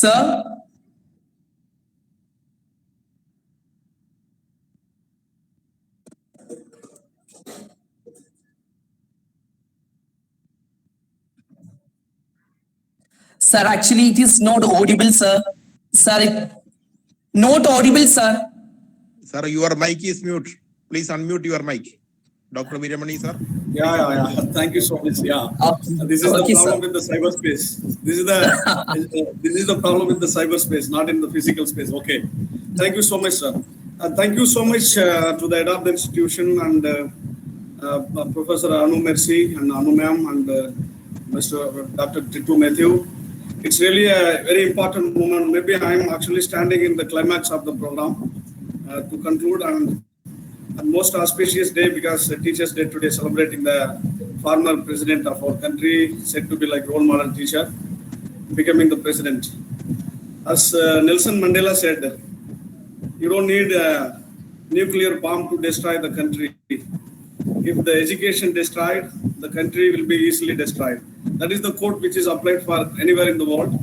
Sir, sir, actually it is not audible, sir. Sir, not audible, sir. Sir, your mic is mute. Please unmute your mic. Dr. Viramani, sir. Yeah. Thank you so much. Yeah, this is Okay, the problem sir. with the cyberspace. This is the problem with the cyberspace, not in the physical space. Okay. Thank you so much, sir. Thank you so much to the Adopt Institution and Professor Anu Mercy and Anu Ma'am and Mr. Dr. Titu Matthew. It's really a very important moment. Maybe I'm actually standing in the climax of the program to conclude, and most auspicious day because Teachers' Day today, celebrating the former president of our country, said to be like role model teacher, becoming the president. As Nelson Mandela said, you don't need a nuclear bomb to destroy the country. If the education destroyed, the country will be easily destroyed. That is the quote which is applied for anywhere in the world.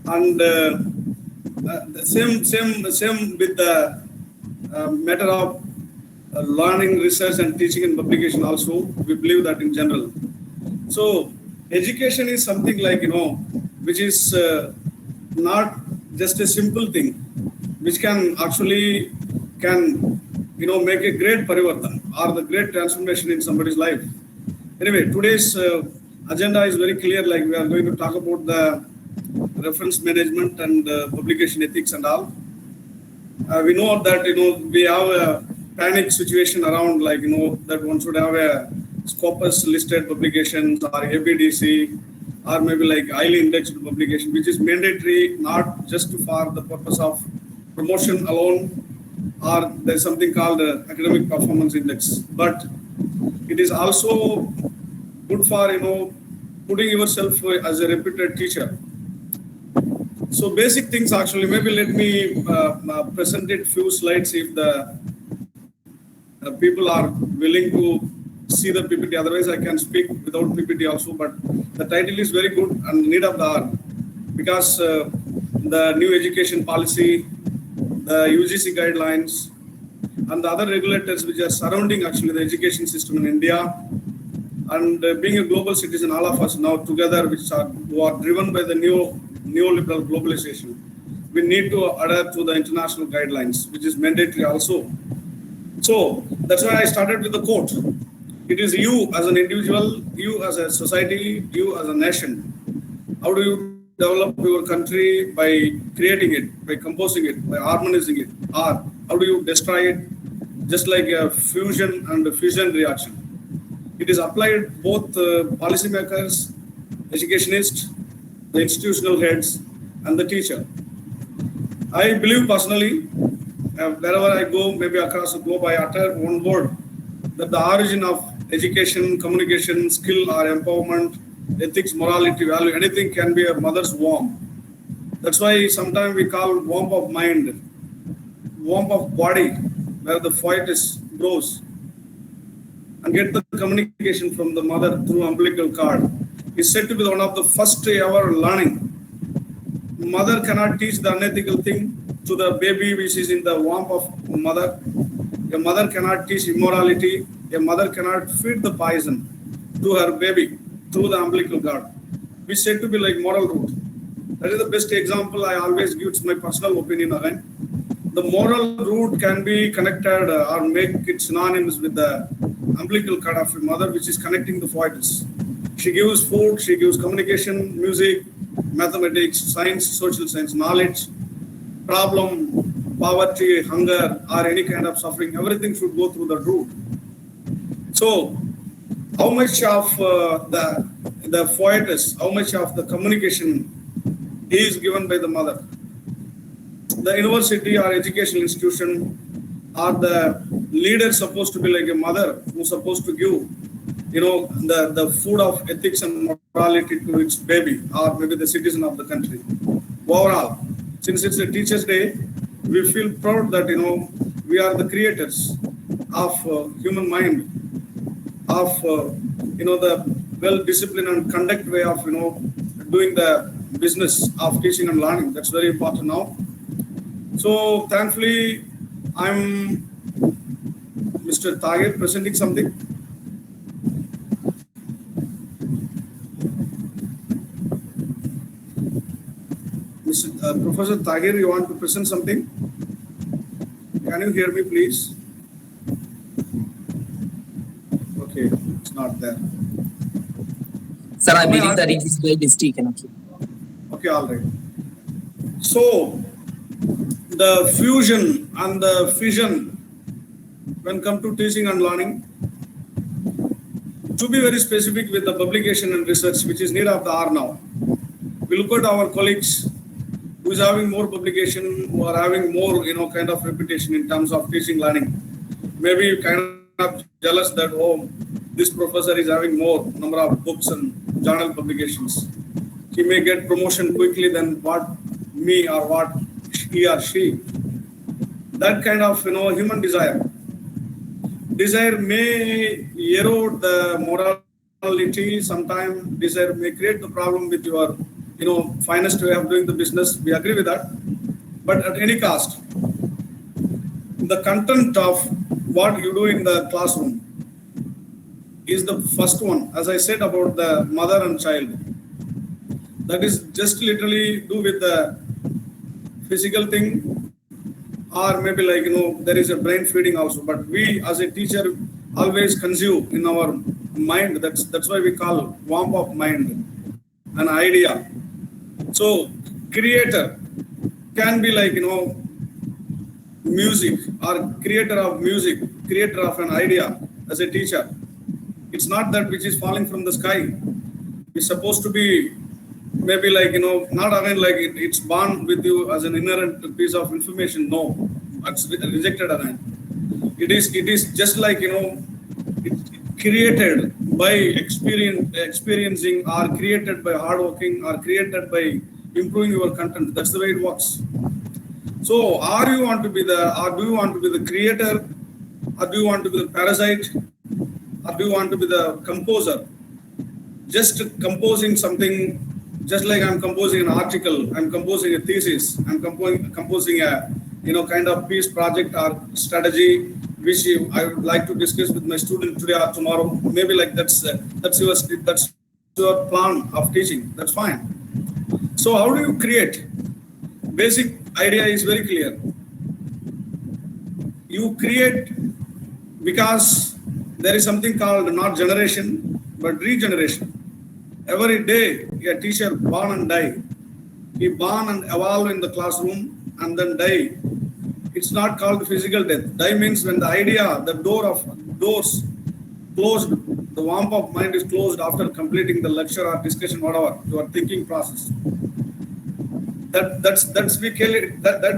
And the same with the matter of learning, research, and teaching and publication also. We believe that in general. So education is something like, which is not just a simple thing, which can actually make a great parivartan or the great transformation in somebody's life. Anyway, today's agenda is very clear. Like, we are going to talk about the reference management and publication ethics and all. We know that we have a panic situation around, like that one should have a Scopus listed publications or ABDC or maybe like highly indexed publication, which is mandatory not just for the purpose of promotion alone, or there's something called academic performance index, but it is also good for putting yourself as a reputed teacher. So basic things actually, maybe let me present it few slides if the people are willing to see the PPT. Otherwise, I can speak without PPT also. But the title is very good and need of the hour, because the new education policy, the UGC guidelines, and the other regulators which are surrounding actually the education system in India, and being a global citizen, all of us now together, who are driven by the neoliberal globalization, we need to adapt to the international guidelines, which is mandatory also. So that's why I started with the quote. It is you as an individual, you as a society, you as a nation. How do you develop your country? By creating it, by composing it, by harmonizing it, or how do you destroy it? Just like a fusion and a fission reaction. It is applied both policymakers, educationists, the institutional heads, and the teacher. I believe personally, wherever I go, maybe across the globe, I utter one word, that the origin of education, communication, skill or empowerment, ethics, morality, value, anything can be a mother's womb. That's why sometimes we call womb of mind, womb of body, where the fetus grows, and get the communication from the mother through umbilical cord. Is said to be one of the first ever learning. Mother cannot teach the unethical thing to the baby which is in the womb of mother. A mother cannot teach immorality. A mother cannot feed the poison to her baby through the umbilical cord, which is said to be like moral root. That is the best example I always give. It's my personal opinion again. The moral root can be connected or make it synonymous with the umbilical cord of a mother, which is connecting the fetus. She gives food, she gives communication, music, mathematics, science, social science, knowledge, problem, poverty, hunger, or any kind of suffering. Everything should go through the root. So, how much of the fetus, how much of the communication is given by the mother? The university or educational institution or the leader supposed to be like a mother who's supposed to give the food of ethics and morality to its baby or maybe the citizen of the country. Overall, since it's a Teachers' Day, we feel proud that we are the creators of human mind, of the well-disciplined and conduct way of doing the business of teaching and learning. That's very important now. So thankfully, I'm Mr. Tahir presenting something. Professor Tahir, you want to present something? Can you hear me, please? Okay, it's not there. Sir, I believe that it is by mistake. Okay, all right. So, the fusion and the fission when come to teaching and learning, to be very specific with the publication and research, which is need of the hour now. We look at our colleagues who is having more publication, who are having more, kind of reputation in terms of teaching, learning. Maybe you kind of jealous that, oh, this professor is having more number of books and journal publications. He may get promotion quickly than what me or what he or she. That kind of, human desire. Desire may erode the morality. Sometimes desire may create the problem with your, finest way of doing the business. We agree with that. But at any cost, the content of what you do in the classroom is the first one. As I said about the mother and child, that is just literally do with the physical thing, or maybe there is a brain feeding also. But we as a teacher always consume in our mind. That's why we call warmth of mind, an idea. So creator can be music, or creator of music, creator of an idea as a teacher. It's not that which is falling from the sky. It's supposed to be maybe not again it's born with you as an inherent piece of information. No, it's rejected again. It is just it's created by experiencing, or created by hard working, or created by improving your content. That's the way it works. So, do you want to be the creator, or do you want to be the parasite, or do you want to be the composer? Just composing something, just like I'm composing an article, I'm composing a thesis, I'm composing a kind of piece, project, or strategy, which I would like to discuss with my student today or tomorrow. Maybe that's your plan of teaching. That's fine. So how do you create? Basic idea is very clear. You create because there is something called not generation, but regeneration. Every day, a teacher born and die. He born and evolve in the classroom and then die. It's not called physical death. Die means when the idea, the doors closed, the warmth of mind is closed after completing the lecture or discussion, whatever, your thinking process.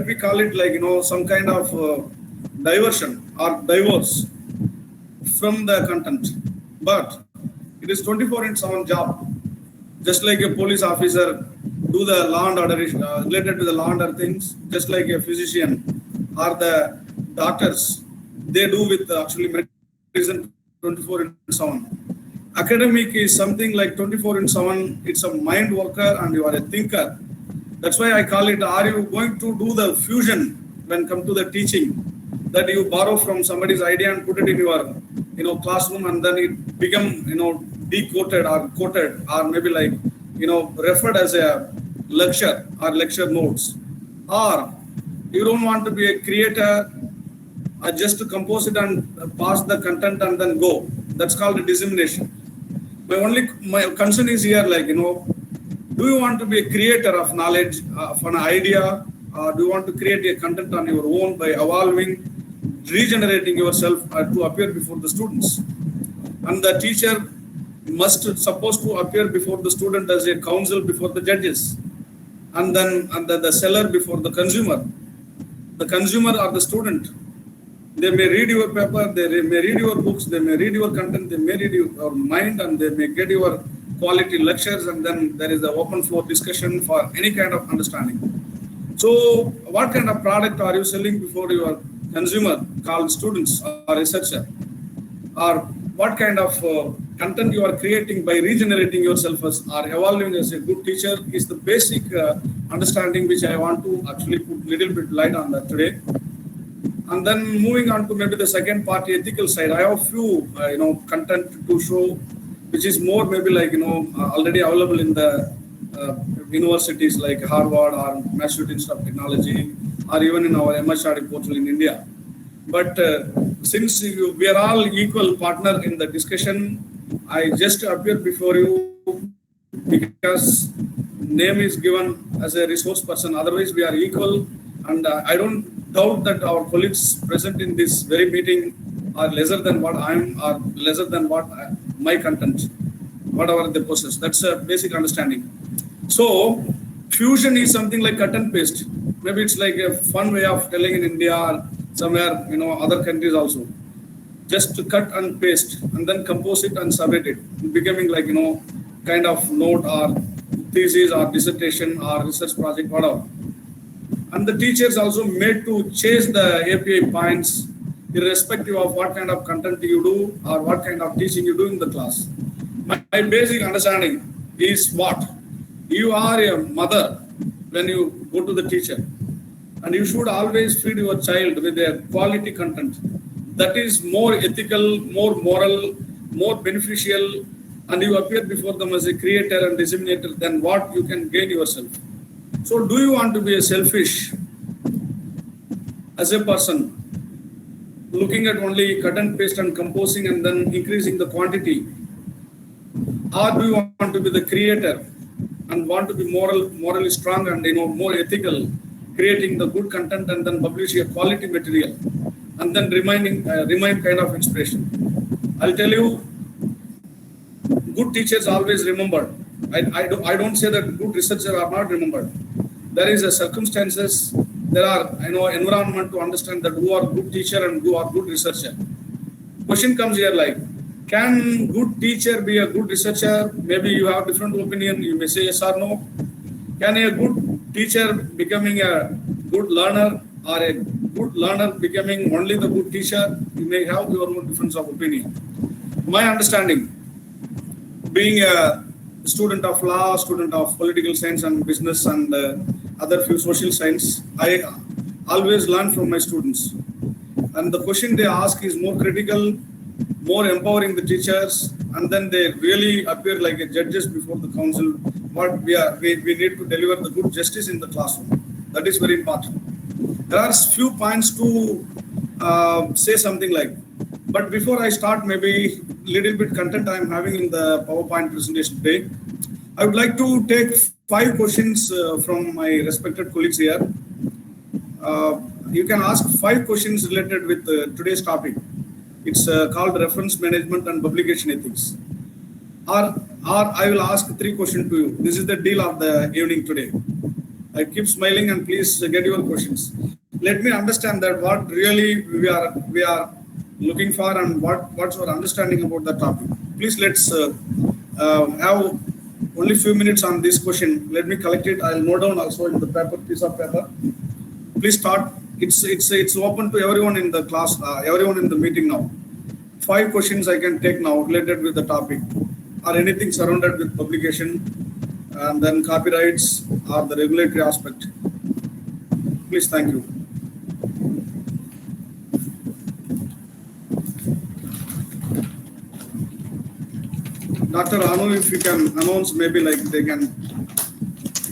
We call it some kind of diversion or divorce from the content. But it is 24/7 job. Just like a police officer do the law and order related to the law and order things, just like a physician or the doctors, they do with actually medicine 24/7. Academic is something like 24/7. It's a mind worker and you are a thinker. That's why I call it, are you going to do the fusion when come to the teaching, that you borrow from somebody's idea and put it in your classroom, and then it become decoded or quoted, or maybe referred as a lecture or lecture notes? Or you don't want to be a creator, just to compose it and pass the content and then go. That's called a dissemination. My concern is here, do you want to be a creator of knowledge, of an idea, or do you want to create a content on your own by evolving, regenerating yourself to appear before the students? And the teacher supposed to appear before the student as a counsel before the judges, and then the seller before the consumer. The consumer or the student, they may read your paper, they may read your books, they may read your content, they may read your mind, and they may get your quality lectures, and then there is the open floor discussion for any kind of understanding. So what kind of product are you selling before your consumer called students or researcher? Or what kind of content you are creating by regenerating yourself as or evolving as a good teacher is the basic understanding which I want to actually put little bit light on that today. And then moving on to maybe the second part, ethical side, I have few content to show, which is more maybe like already available in the universities like Harvard or Massachusetts Institute of Technology, or even in our MHRD portal in India. But since we are all equal partner in the discussion, I just appear before you because name is given as a resource person. Otherwise, we are equal, and I don't doubt that our colleagues present in this very meeting are lesser than what I am, or lesser than what my content, whatever they possess. That's a basic understanding. So, fusion is something like cut and paste. Maybe it's like a fun way of telling in India or somewhere, other countries also. Just to cut and paste and then compose it and submit it, becoming like, kind of note or thesis or dissertation or research project, whatever. And the teachers also made to chase the API points irrespective of what kind of content you do or what kind of teaching you do in the class. My basic understanding is what? You are a mother when you go to the teacher, and you should always feed your child with a quality content that is more ethical, more moral, more beneficial, and you appear before them as a creator and disseminator than what you can gain yourself. So do you want to be a selfish as a person, looking at only cut and paste and composing and then increasing the quantity? Or do you want to be the creator and want to be morally strong and more ethical, creating the good content and then publishing a quality material and then remain kind of inspiration? I'll tell you, good teachers always remembered. I don't say that good researchers are not remembered. There is a circumstances, there are environment to understand that who are good teacher and who are good researcher. Question comes here like, can good teacher be a good researcher? Maybe you have different opinion, you may say yes or no. Can a good teacher becoming a good learner, or a good learner becoming only the good teacher? You may have your own difference of opinion. My understanding, being a student of law, student of political science and business and other few social science, I always learn from my students. And the question they ask is more critical, more empowering the teachers, and then they really appear like a judges before the council. What we need to deliver the good justice in the classroom. That is very important. There are few points to say something like, but before I start, maybe little bit content I am having in the PowerPoint presentation today, I would like to take 5 questions from my respected colleagues here. You can ask 5 questions related with today's topic. It's called reference management and publication ethics. Or I will ask 3 questions to you. This is the deal of the evening today. I keep smiling and please get your questions. Let me understand that what really we are looking for and what's our understanding about the topic. Please let's have only few minutes on this question. Let me collect it. I'll note down also in the piece of paper. Please start. It's open to everyone in the class, everyone in the meeting now. 5 questions I can take now related with the topic, or anything surrounded with publication, and then copyrights or the regulatory aspect. Please, thank you. Dr. Anu, if you can announce, maybe like they can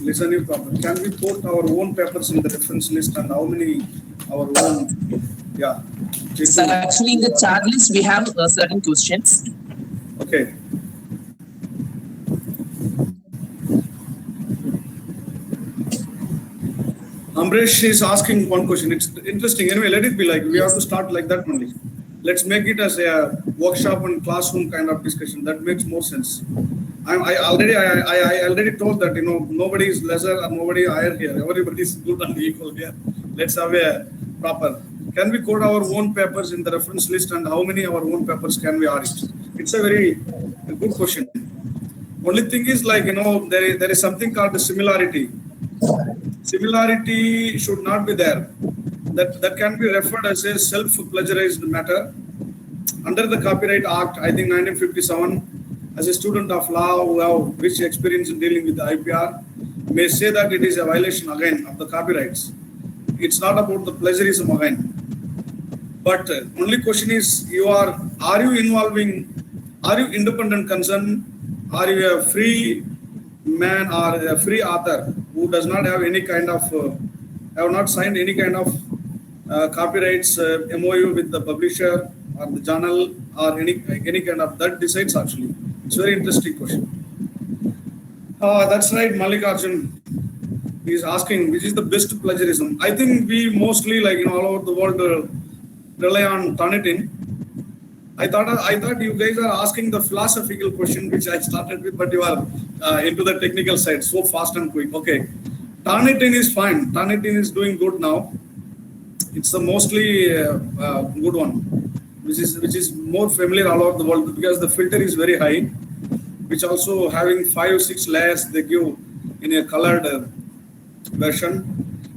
listen you properly. Can we put our own papers in the reference list and how many our own? Yeah. Sir, actually in the chat list we have certain questions. Okay. Amresh is asking one question. It's interesting. Anyway, let it be like, we have to start like that only. Let's make it as a workshop and classroom kind of discussion. That makes more sense. I already told that, nobody is lesser and nobody higher here. Everybody is good and equal here. Let's have a proper. Can we code our own papers in the reference list, and how many our own papers can we audit? It's a very good question. Only thing is like, there is something called the similarity. Similarity should not be there. That can be referred as a self-plagiarized matter. Under the Copyright Act, I think 1957, as a student of law who have rich experience in dealing with the IPR, may say that it is a violation again of the copyrights. It's not about the plagiarism again. But only question is, are you independent concern? Are you a free man or a free author who does not have any kind of, have not signed any kind of copyrights MOU with the publisher or the journal or any kind of that decides actually. It's a very interesting question. That's right, Mallikarjun is asking which is the best plagiarism. I think we mostly all over the world rely on Turnitin. I thought you guys are asking the philosophical question which I started with, but you are into the technical side so fast and quick. Okay, Turnitin is fine. Turnitin is doing good now. It's the mostly good one, which is more familiar all over the world because the filter is very high, which also having 5-6 layers they give in a colored version.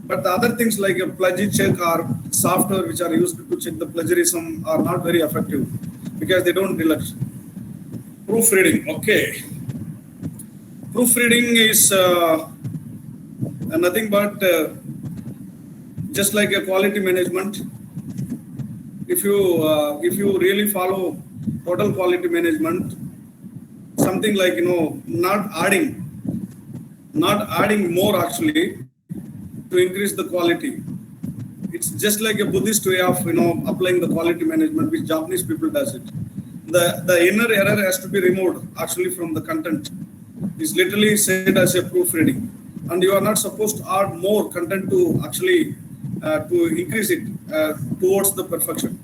But the other things like a Plagicheck or software which are used to check the plagiarism are not very effective because they don't relax. Proofreading, okay. Proofreading is nothing but just like a quality management. If you really follow total quality management, something like not adding more actually to increase the quality. It's just like a Buddhist way of applying the quality management, which Japanese people does it. The inner error has to be removed actually from the content. It's literally said as a proofreading, and you are not supposed to add more content to actually to increase it towards the perfection.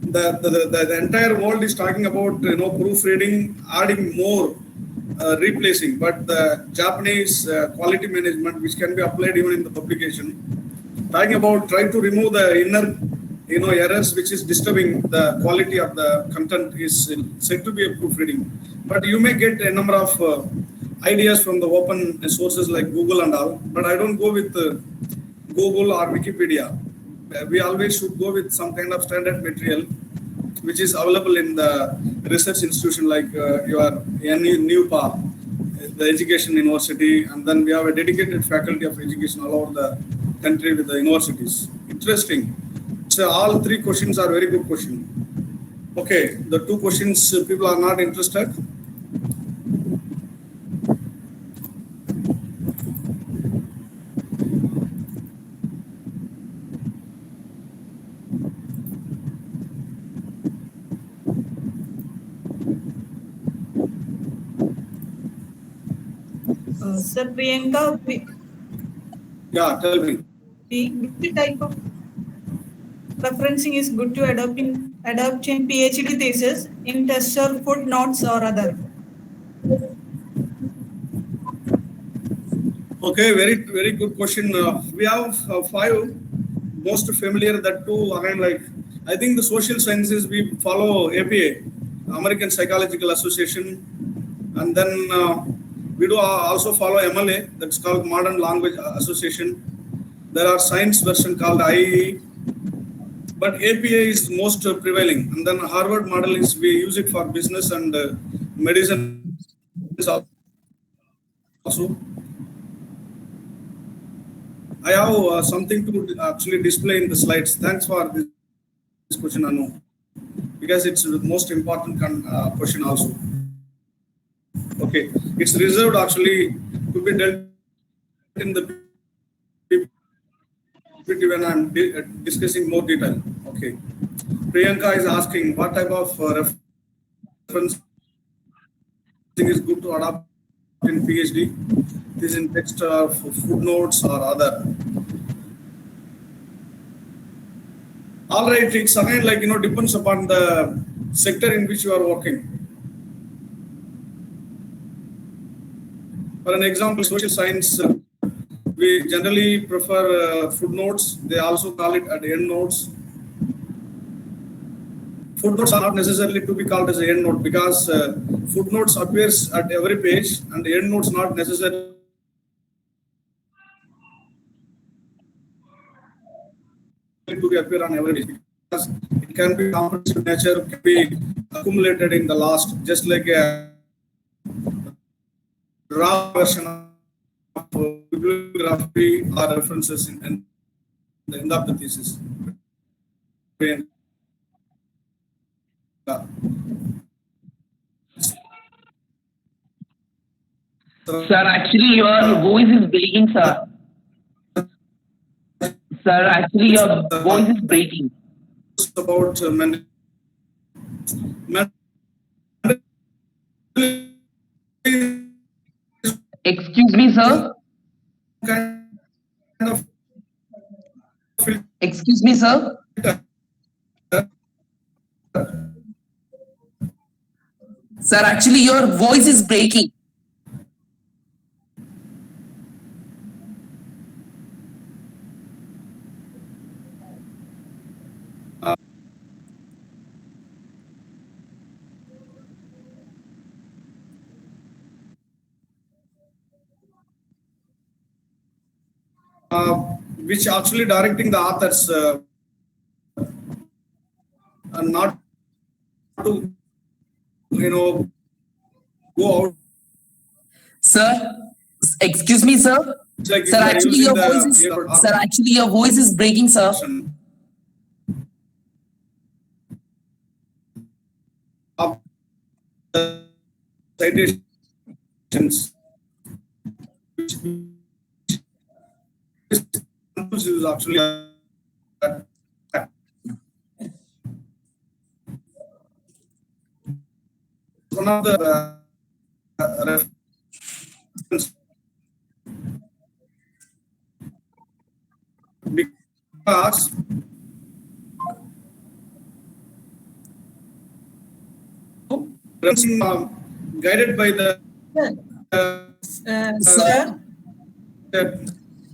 The entire world is talking about proofreading, adding more, replacing, but the Japanese quality management, which can be applied even in the publication, talking about trying to remove the inner errors which is disturbing the quality of the content is said to be a proofreading. But you may get a number of ideas from the open sources like Google and all, but I don't go with Google or Wikipedia. We always should go with some kind of standard material which is available in the research institution like your NUPA, the education university, and then we have a dedicated faculty of education all over the country with the universities. Interesting. So all three questions are very good questions. Okay, the two questions people are not interested. Sir Priyanka, Yeah, tell me. which type of referencing is good to adopt in PhD thesis in tests or footnotes or other? Okay, very good question. We have 5 most familiar, that two again, like I think the social sciences we follow APA, American Psychological Association, and then we do also follow MLA, that's called Modern Language Association. There are science version called IEE, but APA is most prevailing, and then Harvard model is we use it for business and medicine also. I have something to actually display in the slides. Thanks for this question, Anu, because it's the most important question also. Okay, it's reserved actually to be dealt in the PPT when I'm discussing more detail. Okay, Priyanka is asking what type of reference is good to adopt in PhD. This in text or footnotes or other. All right, it's again like depends upon the sector in which you are working. For an example, social science, we generally prefer footnotes. They also call it at endnotes. Footnotes are not necessarily to be called as an endnote because footnotes appears at every page and endnotes not necessarily to be appear on every page because it can be comprehensive nature, can be accumulated in the last, just like a raw version of bibliography or references in the end of the thesis. Sir, actually your voice is breaking, sir. Sir, actually your voice is breaking. About Excuse me, sir. kind of Excuse me, sir. Sir, actually your voice is breaking. which actually directing the authors not to go out. Sir, excuse me, sir. It's like if Sir, you are actually using your the voice is earbud sir, actually your voice is breaking, sir. option of the citations, which is actually one of the reference, because guided by the Sir, uh,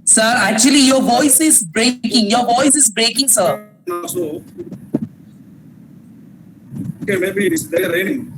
sir, actually your voice is breaking. Your voice is breaking, sir. also, okay, maybe it's there raining.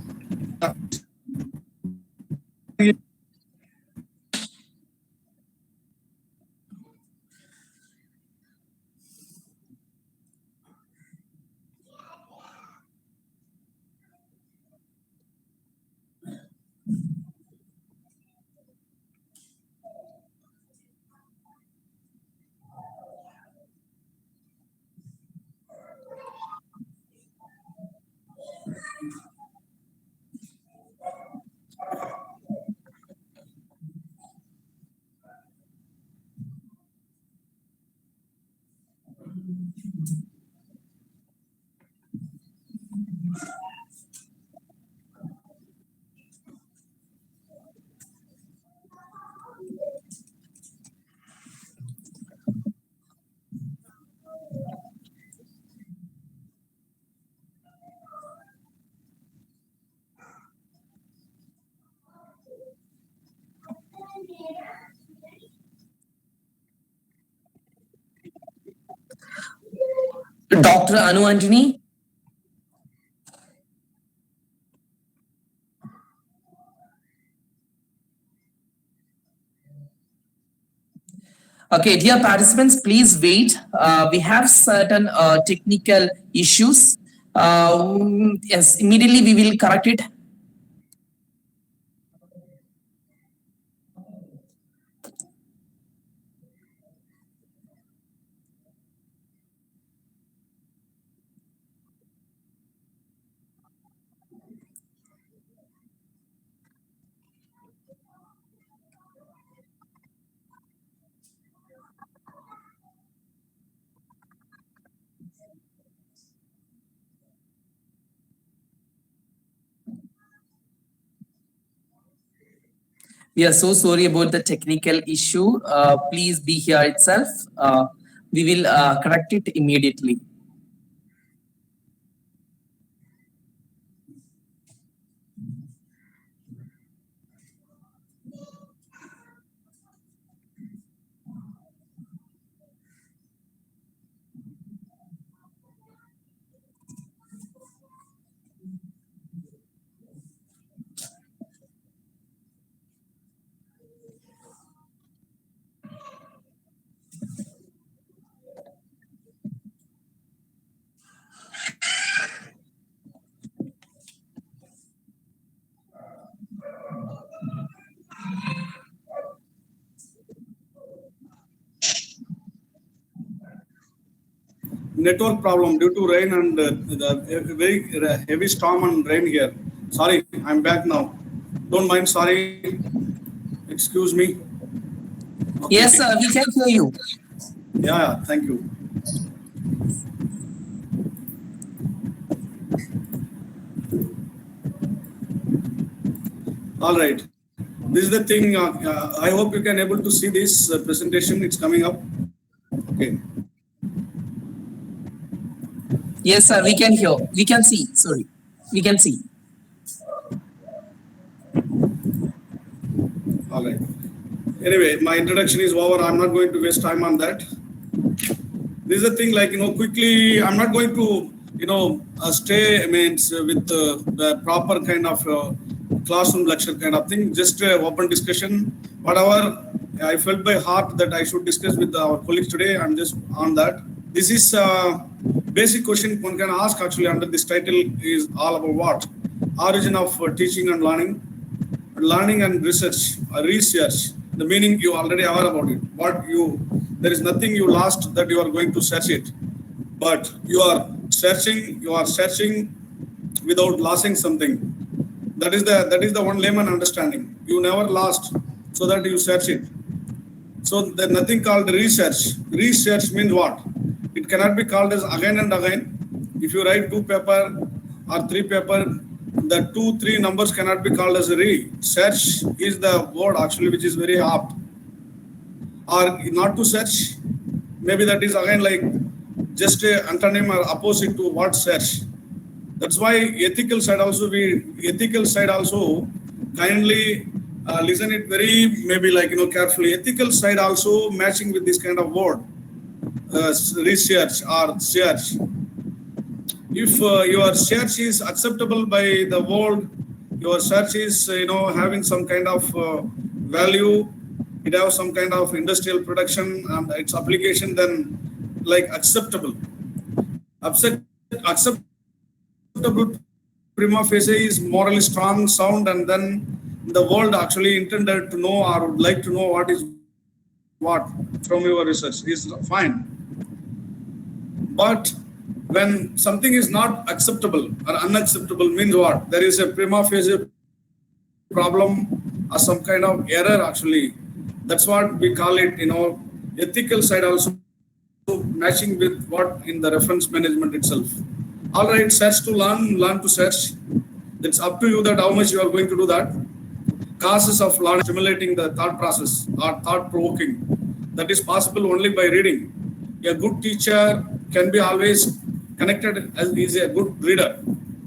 Dr. Anu Antony. Okay, dear participants, please wait. We have certain technical issues. Yes, immediately we will correct it. We are so sorry about the technical issue. Please be here itself. We will correct it immediately. network problem due to rain and the very heavy storm and rain here. Sorry, I'm back now. Don't mind, sorry. Excuse me. Okay. Yes, sir, we can hear you. Yeah, thank you. All right. This is the thing. I hope you can able to see this presentation. It's coming up. Okay. Yes, sir, we can hear. We can see. Sorry, we can see. All right. Anyway, my introduction is over. I'm not going to waste time on that. This is the thing, like, quickly, I'm not going to, stay, with the proper kind of classroom lecture kind of thing, just open discussion. Whatever I felt by heart that I should discuss with our colleagues today, I'm just on that. This is a basic question one can ask actually under this title is all about what? Origin of teaching and learning and research. The meaning you already aware about it. There is nothing you lost that you are going to search it. But you are searching without losing something. That is the one layman understanding. You never lost, so that you search it. So there's nothing called research. Research means what? It cannot be called as again and again. If you write 2 paper or 3 paper, the 2, 3 numbers cannot be called as research is the word actually which is very apt. Or not to search, maybe that is again like just a antonym or opposite to what search. That's why ethical side also kindly listen it very maybe like carefully. Ethical side also matching with this kind of word, research or search. If your search is acceptable by the world, your search is having some kind of value, it has some kind of industrial production and its application, then like acceptable prima facie is morally strong, sound, and then the world actually intended to know or would like to know what is what from your research is fine. But when something is not acceptable or unacceptable means what? There is a prima facie problem or some kind of error actually. That's what we call it, ethical side also matching with what in the reference management itself. All right, search to learn to search. It's up to you that how much you are going to do that. Causes of learning, stimulating the thought process or thought provoking. That is possible only by reading. A good teacher can be always connected as is a good reader.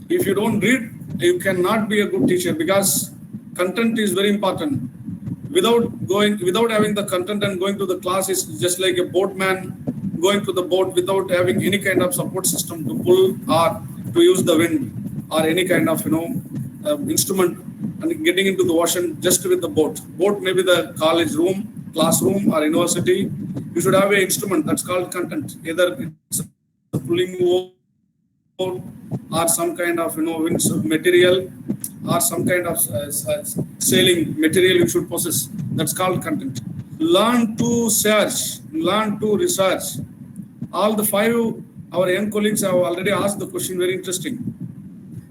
If you don't read, you cannot be a good teacher because content is very important. Without having the content and going to the class is just like a boatman going to the boat without having any kind of support system to pull or to use the wind or any kind of instrument and getting into the ocean just with the boat. Boat may be the college room, classroom or university. You should have an instrument that's called content. Either it's a pulling oar or some kind of wind material or some kind of sailing material you should possess. That's called content. Learn to search, learn to research. All the 5 our young colleagues have already asked the question, very interesting.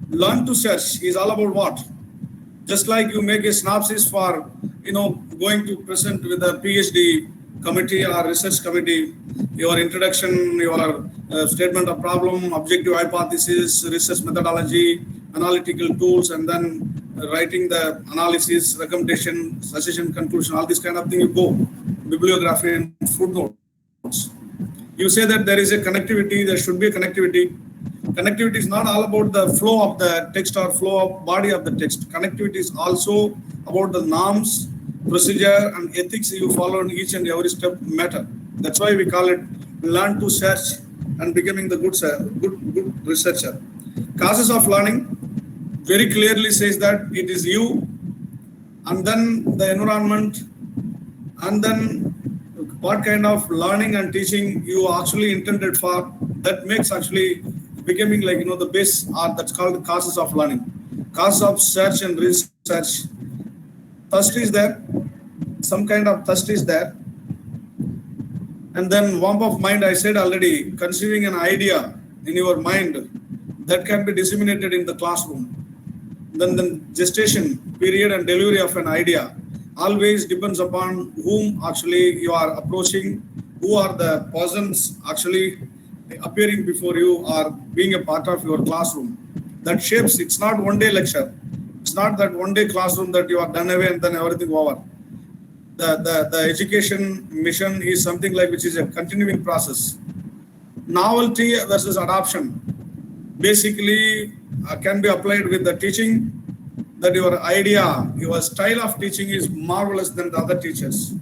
Learn to search is all about what? Just like you make a synopsis for going to present with a PhD committee or research committee, your introduction, your statement of problem, objective hypothesis, research methodology, analytical tools, and then writing the analysis, recommendation, suggestion, conclusion, all this kind of thing you go, bibliography and footnotes. You say that there is a connectivity, there should be a connectivity. Connectivity is not all about the flow of the text or flow of body of the text. Connectivity is also about the norms, procedure, and ethics you follow in each and every step matter. That's why we call it learn to search and becoming the good researcher. Causes of learning very clearly says that it is you, and then the environment, and then what kind of learning and teaching you actually intended for. That makes actually becoming like the base, that's called the causes of learning. Causes of search and research. Thirst is there, some kind of thirst is there, And then warmth of mind, I said already, conceiving an idea in your mind that can be disseminated in the classroom. Then the gestation period and delivery of an idea always depends upon whom actually you are approaching, who are the persons actually appearing before you or being a part of your classroom. That shapes, it's not one day lecture. It's not that one day classroom that you are done away and then everything over. The education mission is something like which is a continuing process. Novelty versus adoption basically can be applied with the teaching, that your idea, your style of teaching is marvelous than the other teachers,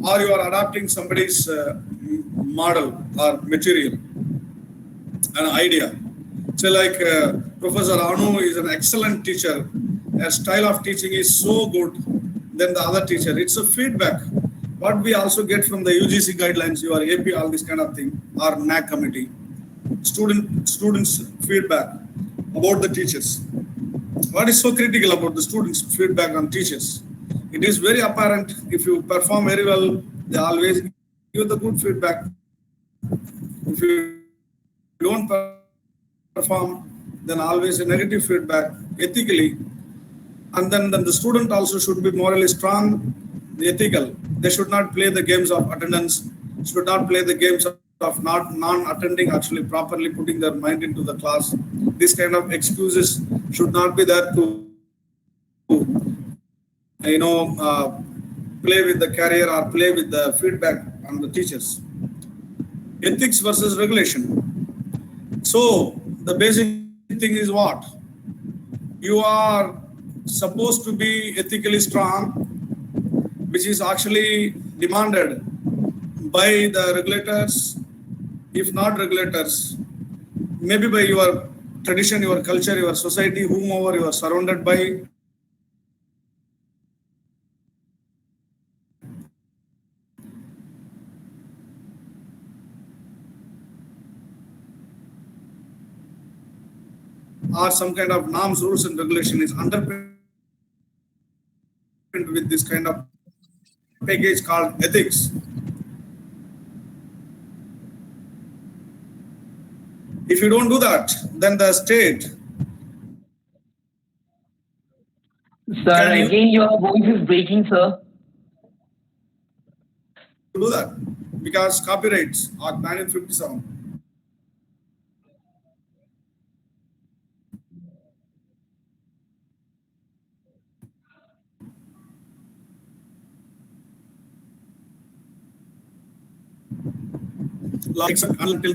or you are adopting somebody's model or material, an idea. So like Professor Anu is an excellent teacher. Her style of teaching is so good than the other teacher. It's a feedback. What we also get from the UGC guidelines, your AP, all this kind of thing, or NAC committee, students' feedback about the teachers. What is so critical about the students' feedback on teachers? It is very apparent. If you perform very well, they always give the good feedback. If you don't perform, then always a negative feedback ethically. And then the student also should be morally strong, ethical. They should not play the games of attendance, should not play the games of non-attending, actually properly putting their mind into the class. This kind of excuses should not be there to, play with the career or play with the feedback on the teachers. Ethics versus regulation. So the basic thing is what? You are supposed to be ethically strong, which is actually demanded by the regulators, if not regulators, maybe by your tradition, your culture, your society, whomever you are surrounded by. Or some kind of norms, rules, and regulation is underpinned with this kind of package called ethics. If you don't do that, then the state. Sir, again your voice is breaking, sir. Do that because copyrights are banned in 57. Like until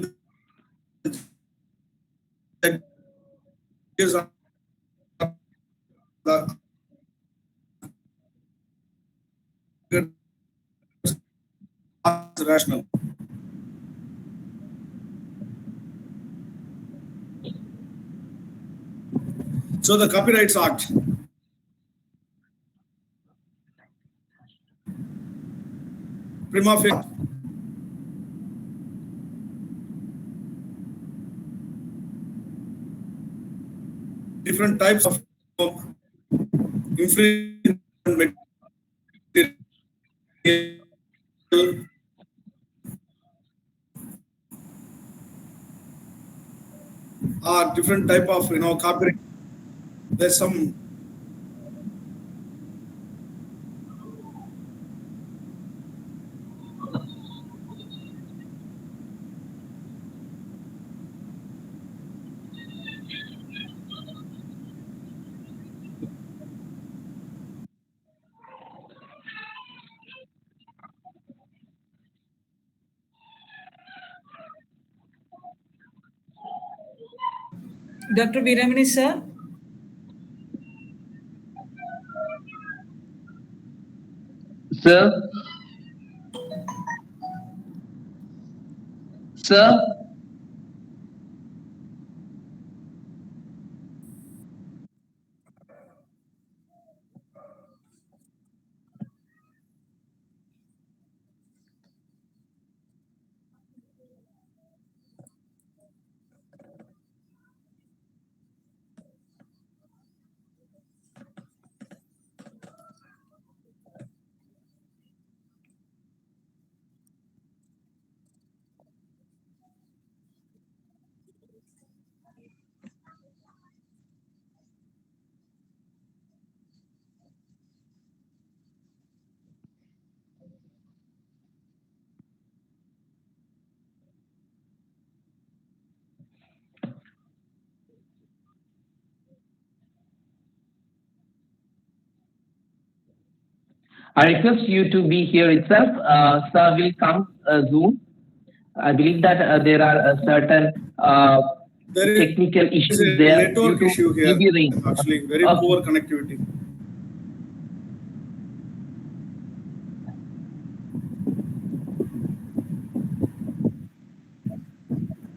the rational. So the Copyrights Act prima facie different types of infringement material or different type of copyright. There's some Dr. Biramani, sir. Sir? Sir? I request you to be here itself. Sir will come soon. I believe that there are certain There is technical a issues there network due issue to here, heavy rain. actually, very Okay. poor connectivity.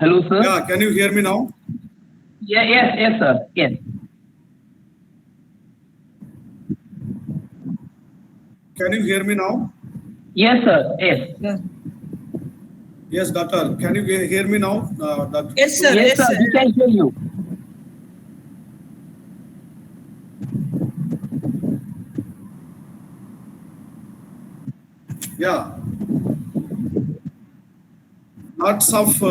Hello, sir. Yeah, can you hear me now? Yes, sir. Yes. Can you hear me now? Yes, sir. Yes. Yeah. Yes, doctor. Can you hear me now, doctor? Yes, sir. Yes, Yes, sir. sir. We can hear you. Yeah. Lots of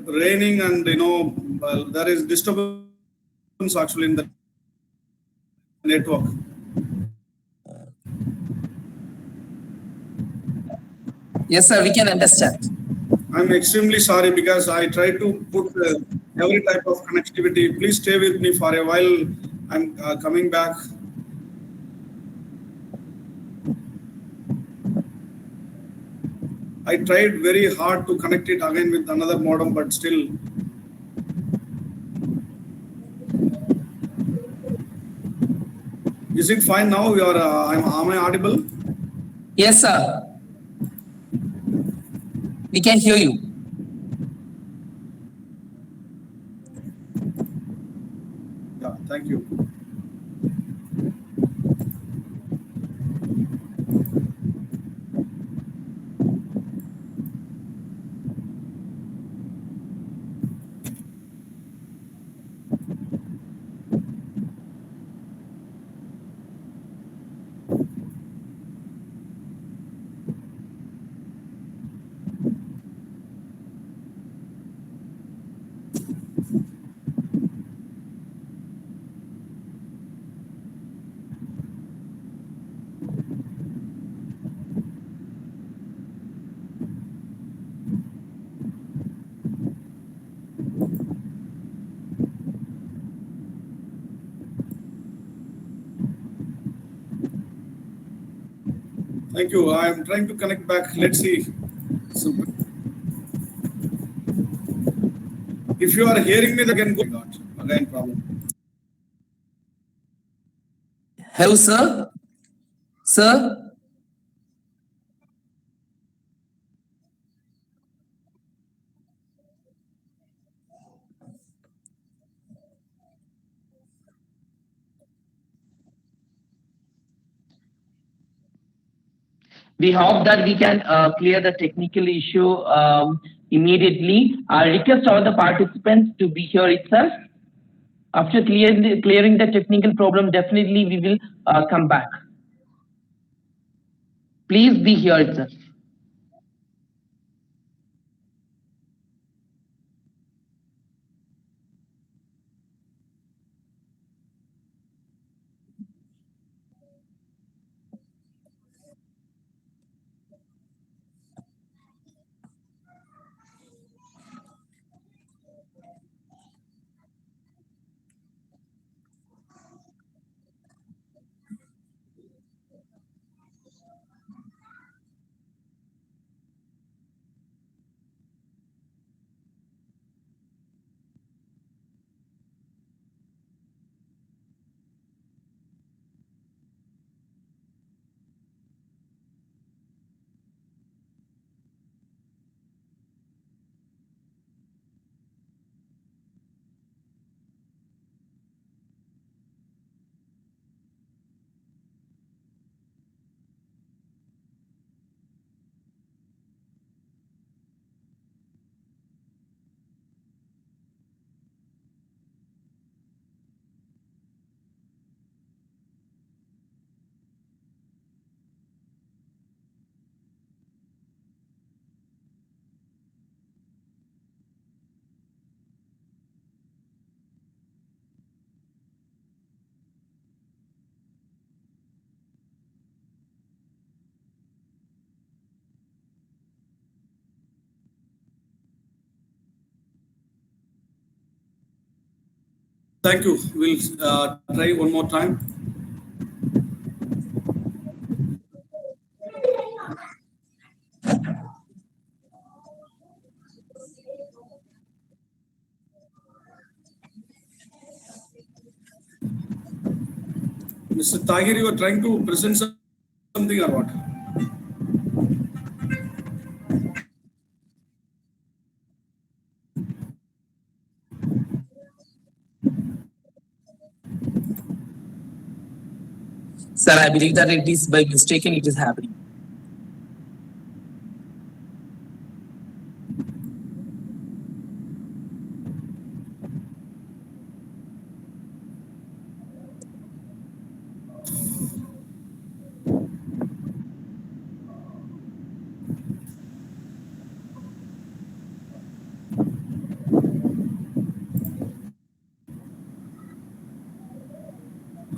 raining and there is disturbance actually in the network. Yes, sir. We can understand. I'm extremely sorry because I tried to put every type of connectivity. Please stay with me for a while. I'm coming back. I tried very hard to connect it again with another modem, but still. Is it fine now? Am I audible? Yes, sir. We can hear you. Yeah, thank you. Thank you. I'm trying to connect back. Let's see. If you are hearing me, again, go. Again, problem. Hello, sir. Sir. We hope that we can clear the technical issue immediately. I request all the participants to be here itself. After clearing the technical problem, definitely we will come back. Please be here itself. Thank you. We'll try one more time. Mr. Tahir, you are trying to present something or what? Sir, I believe that it is by mistake and it is happening.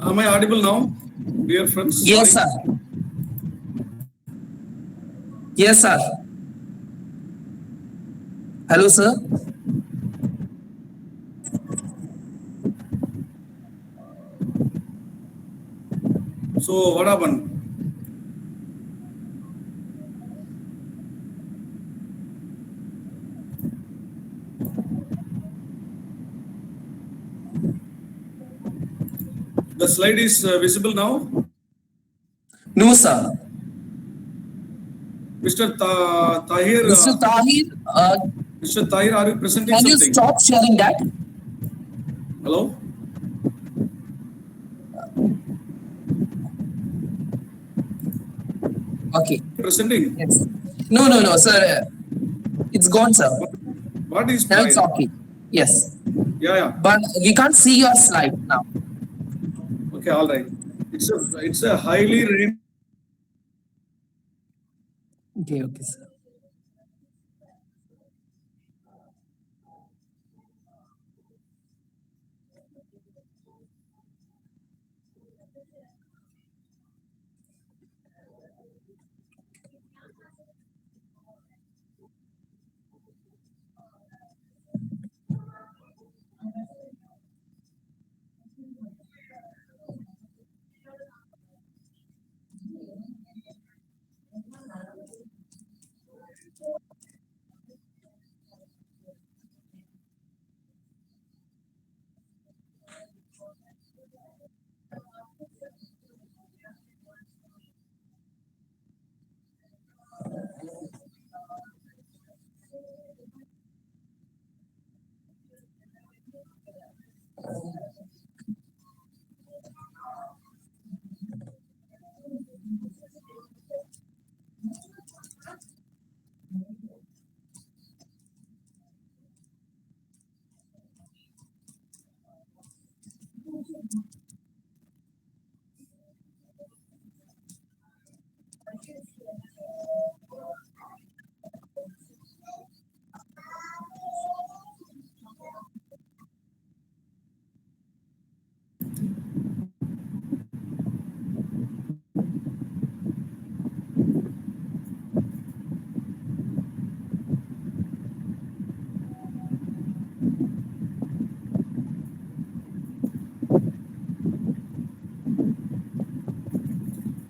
Am I audible now, dear friends? Yes, sir. Yes, sir. Hello, sir. So what happened? The slide is visible now. No, sir. Mr. Tahir, Mr. Tahir, Mr. Tahir, are you presenting can you something? stop sharing that? Hello? Okay. Presenting? Yes. No, sir. It's gone, sir. What is Now it's slide? okay. Yes. Yeah. But we can't see your slide now. Okay, all right. It's a highly read. Okay, sir.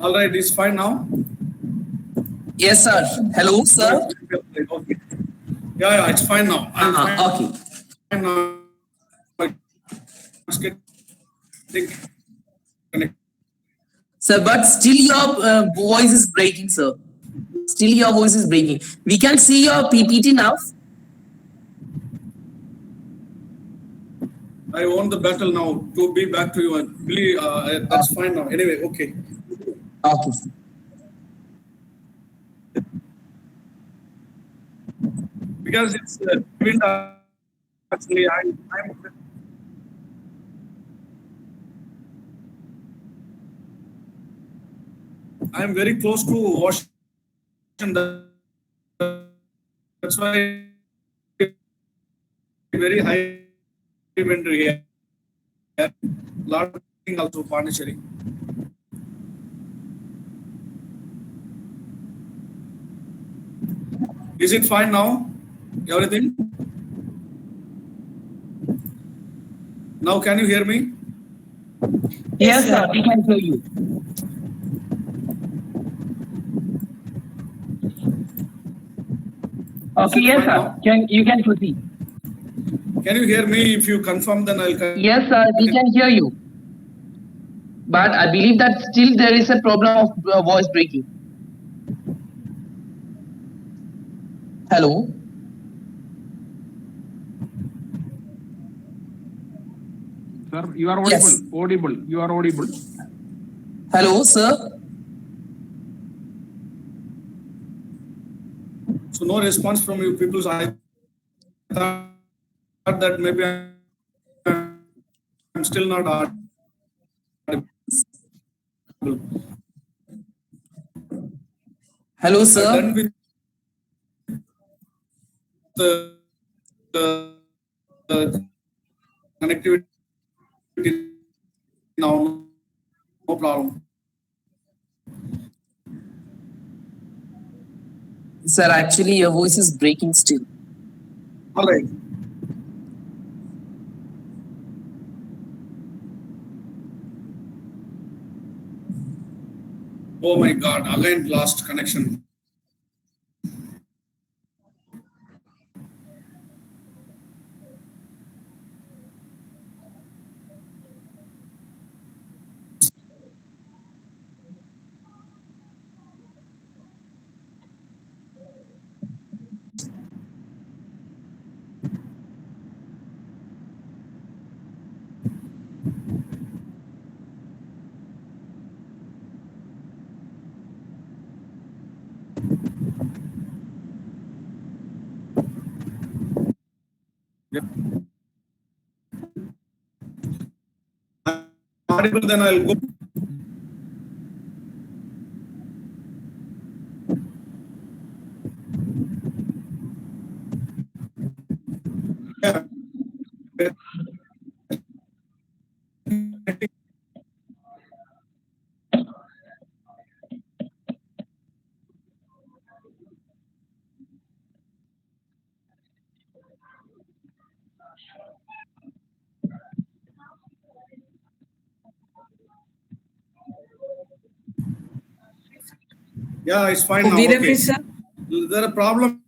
All right, it's fine now. Yes, sir. Hello, sir. Okay. Yeah, it's fine now. I'm fine. Okay. Fine now. It's getting connected. Sir, but still your voice is breaking, sir. Still your voice is breaking. We can see your PPT now. I won the battle now to be back to you. I believe that's fine now. Anyway, okay. Okay, sir. Because it's actually I'm very close to Washington. That's why very high inventory here. Lot of things also Pondicherry. Is it fine now? Everything? Now can you hear me? Yes, sir, we can hear you. Okay, yes, sir. You can proceed. Can you hear me? If you confirm, then I'll. Yes, sir, we can hear you. but I believe that still there is a problem of voice breaking. Hello. Sir, you are audible. Yes. Audible. You are audible. Hello, sir. So no response from you people. So I thought that maybe I'm still not audible. Hello, I'm sir. done with the connectivity now. No problem. Sir, actually, your voice is breaking still. All right. Oh my God! Again, lost connection. Yeah. Audible, then I'll go. Yeah. Yeah, it's fine now. Okay. There a problem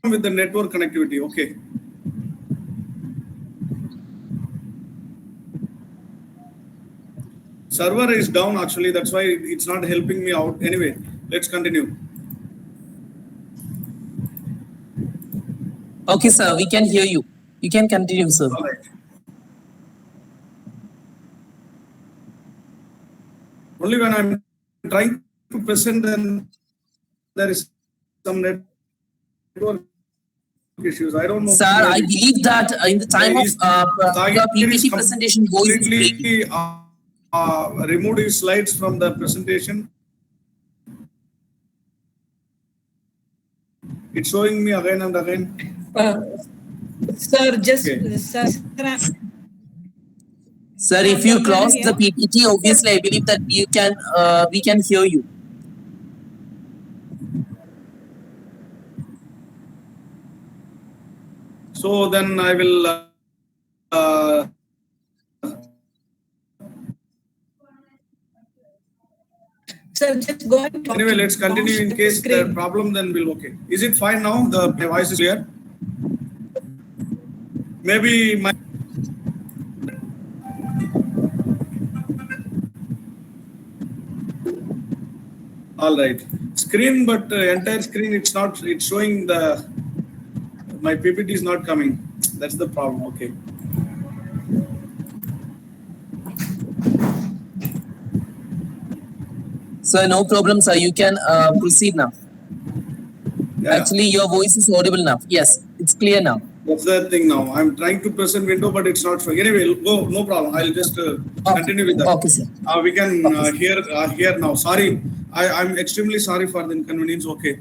with the network connectivity. Okay. Server is down actually. That's why it's not helping me out. Anyway, let's continue. Okay, sir, we can hear you. You can continue, sir. All right. Only when I'm trying to present, then there is some network issues. I don't know. Sir, I believe that in the time of your PPT presentation, voice is breaking. Completely removed his slides from the presentation. It's showing me again and again. Sir, just Okay. Sir, if you close the PPT, obviously, I believe that we can hear you. So then I will. Sir, just go and talk. Anyway, let's continue. In case the problem, then we'll okay. Is it fine now? My voice is clear. Maybe my. All right. Screen, but entire screen, it's not. It's showing the. My PPT is not coming. That's the problem. Okay. Sir, no problem, sir. You can proceed now. Yeah. Actually, your voice is audible now. Yes, it's clear now. That's the thing now. I'm trying to present window, but it's not showing. Anyway, go. No problem. I'll just continue with that. Okay, sir. We can hear now. Sorry, I'm extremely sorry for the inconvenience. Okay.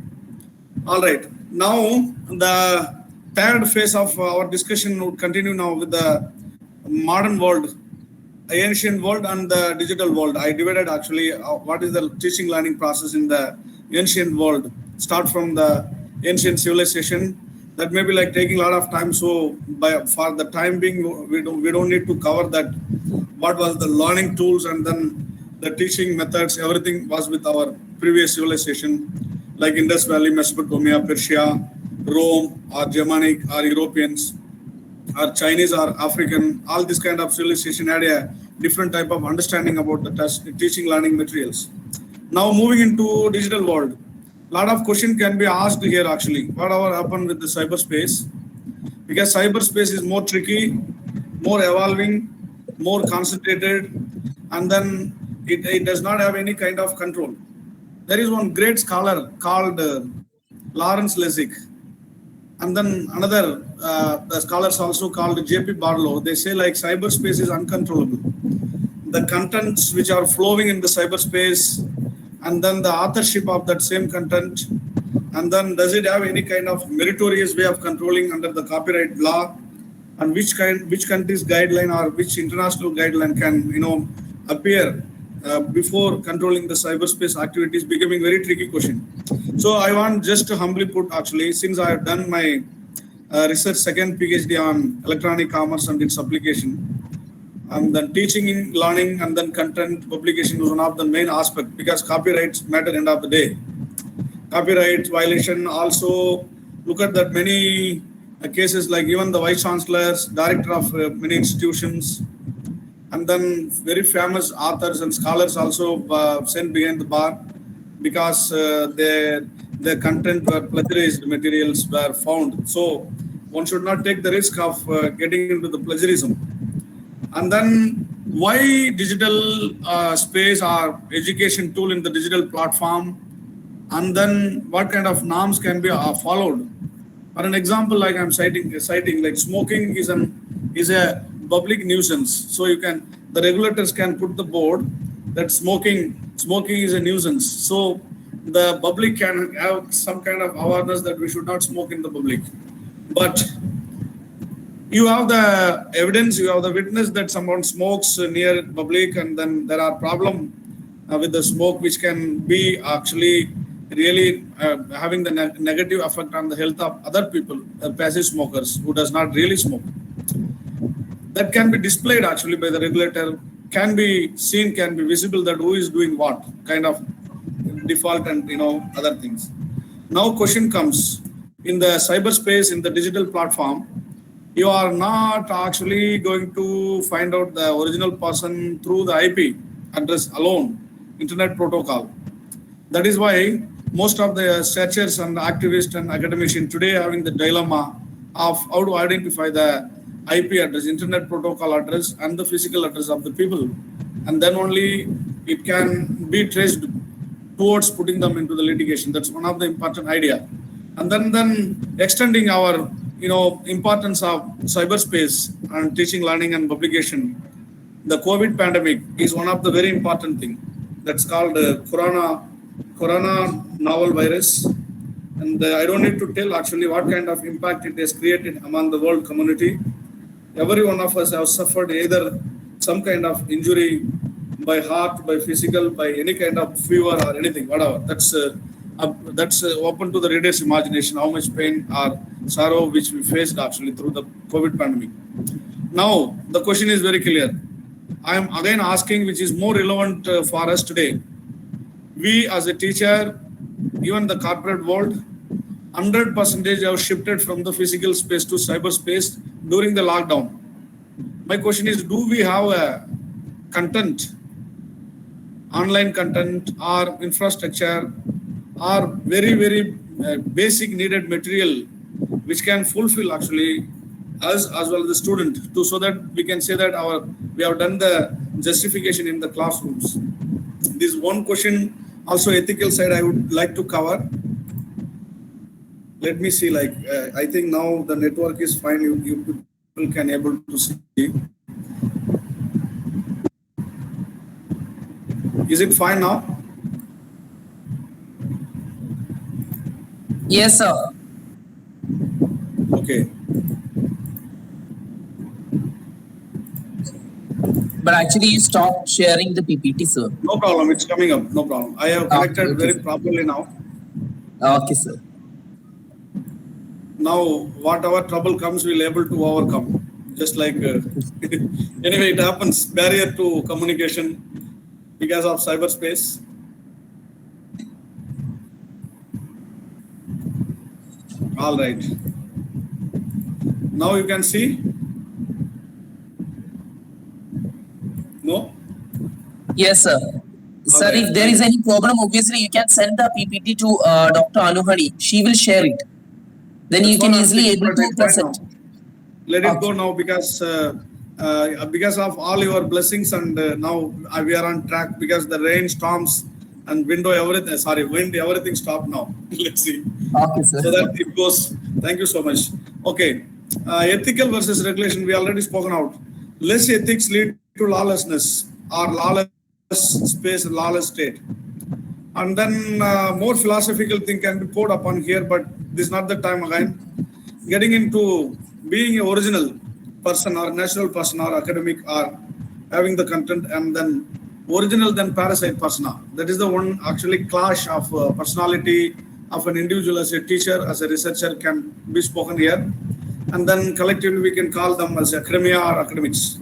All right. Now the third phase of our discussion would continue now with the modern world, ancient world, and the digital world. I divided actually what is the teaching learning process in the ancient world. Start from the ancient civilization. That may be like taking a lot of time. So for the time being, we don't need to cover that. What was the learning tools and then the teaching methods? Everything was with our previous civilization, like Indus Valley, Mesopotamia, Persia, Rome, or Germanic, or Europeans. or Chinese or African, all this kind of civilization had a different type of understanding about the teaching learning materials. Now moving into digital world, lot of question can be asked here actually. Whatever happened with the cyberspace, because cyberspace is more tricky, more evolving, more concentrated, and then it does not have any kind of control. There is one great scholar called Lawrence Lessig, and then another the scholars also called J.P. Barlow. They say like cyberspace is uncontrollable. The contents which are flowing in the cyberspace, and then the authorship of that same content, and then does it have any kind of meritorious way of controlling under the copyright law, and which country's guideline or which international guideline can appear before controlling the cyberspace activities, becoming very tricky question. So I want just to humbly put actually, since I have done my research second PhD on electronic commerce and its application, and then teaching, learning, and then content publication was one of the main aspects, because copyrights matter end of the day. Copyright violation also, look at that many cases, like even the vice chancellors, director of many institutions, and then very famous authors and scholars also sent behind the bar because their content were plagiarized materials were found. So one should not take the risk of getting into the plagiarism. And then why digital space or education tool in the digital platform, and then what kind of norms can be followed. For an example, like I'm citing like smoking is a public nuisance. So the regulators can put the board that smoking is a nuisance. So the public can have some kind of awareness that we should not smoke in the public. But you have the evidence, you have the witness that someone smokes near public, and then there are problems with the smoke, which can be actually really having the negative effect on the health of other people, passive smokers who does not really smoke. That can be displayed actually by the regulator, can be seen, can be visible that who is doing what kind of default and other things. Now question comes, in the cyberspace, in the digital platform, you are not actually going to find out the original person through the IP address alone, internet protocol. That is why most of the searchers and activists and academicians today having the dilemma of how to identify the IP address, internet protocol address, and the physical address of the people. And then only it can be traced towards putting them into the litigation. That's one of the important idea. And then extending our importance of cyberspace and teaching, learning, and publication. The COVID pandemic is one of the very important thing. That's called corona novel virus. And I don't need to tell actually what kind of impact it has created among the world community. Every one of us have suffered either some kind of injury by heart, by physical, by any kind of fever or anything, whatever. That's open to the reader's imagination, how much pain or sorrow which we faced actually through the COVID pandemic. Now, the question is very clear. I am again asking, which is more relevant for us today. We as a teacher, even the corporate world, 100% have shifted from the physical space to cyberspace during the lockdown. My question is, do we have a content, online content or infrastructure, are very, very basic needed material which can fulfill actually us as well as the student, so that we can say that we have done the justification in the classrooms. This one question, also ethical side, I would like to cover. Let me see, like I think now the network is fine. You people can able to see. Is it fine now? Yes, sir. Okay. But actually, you stopped sharing the PPT, sir. No problem. It's coming up. No problem. I have connected Okay, very sir. properly now. Okay, sir. Now, whatever trouble comes, we'll able to overcome. Just like anyway, it happens. Barrier to communication because of cyberspace. All right. Now you can see? No? Yes, sir. Sir, Okay. if there is any problem, obviously you can send the PPT to Dr. Anuhani. She will share it. Then you That's can what I'm easily thinking, able but to it's fine present. now. Let it go Okay. now because of all your blessings, and now we are on track because the rain, storms, and wind, everything stopped now. Let's see. Okay, sir. So that it goes. Thank you so much. Okay. Ethical versus regulation, we already spoken out. Less ethics lead to lawlessness or lawless space, lawless state. And then more philosophical thing can be poured upon here, but this is not the time again. Getting into being an original person or natural person or academic or having the content, and then original then parasite persona. That is the one actually clash of personality of an individual as a teacher, as a researcher can be spoken here. And then collectively we can call them as academia or academics.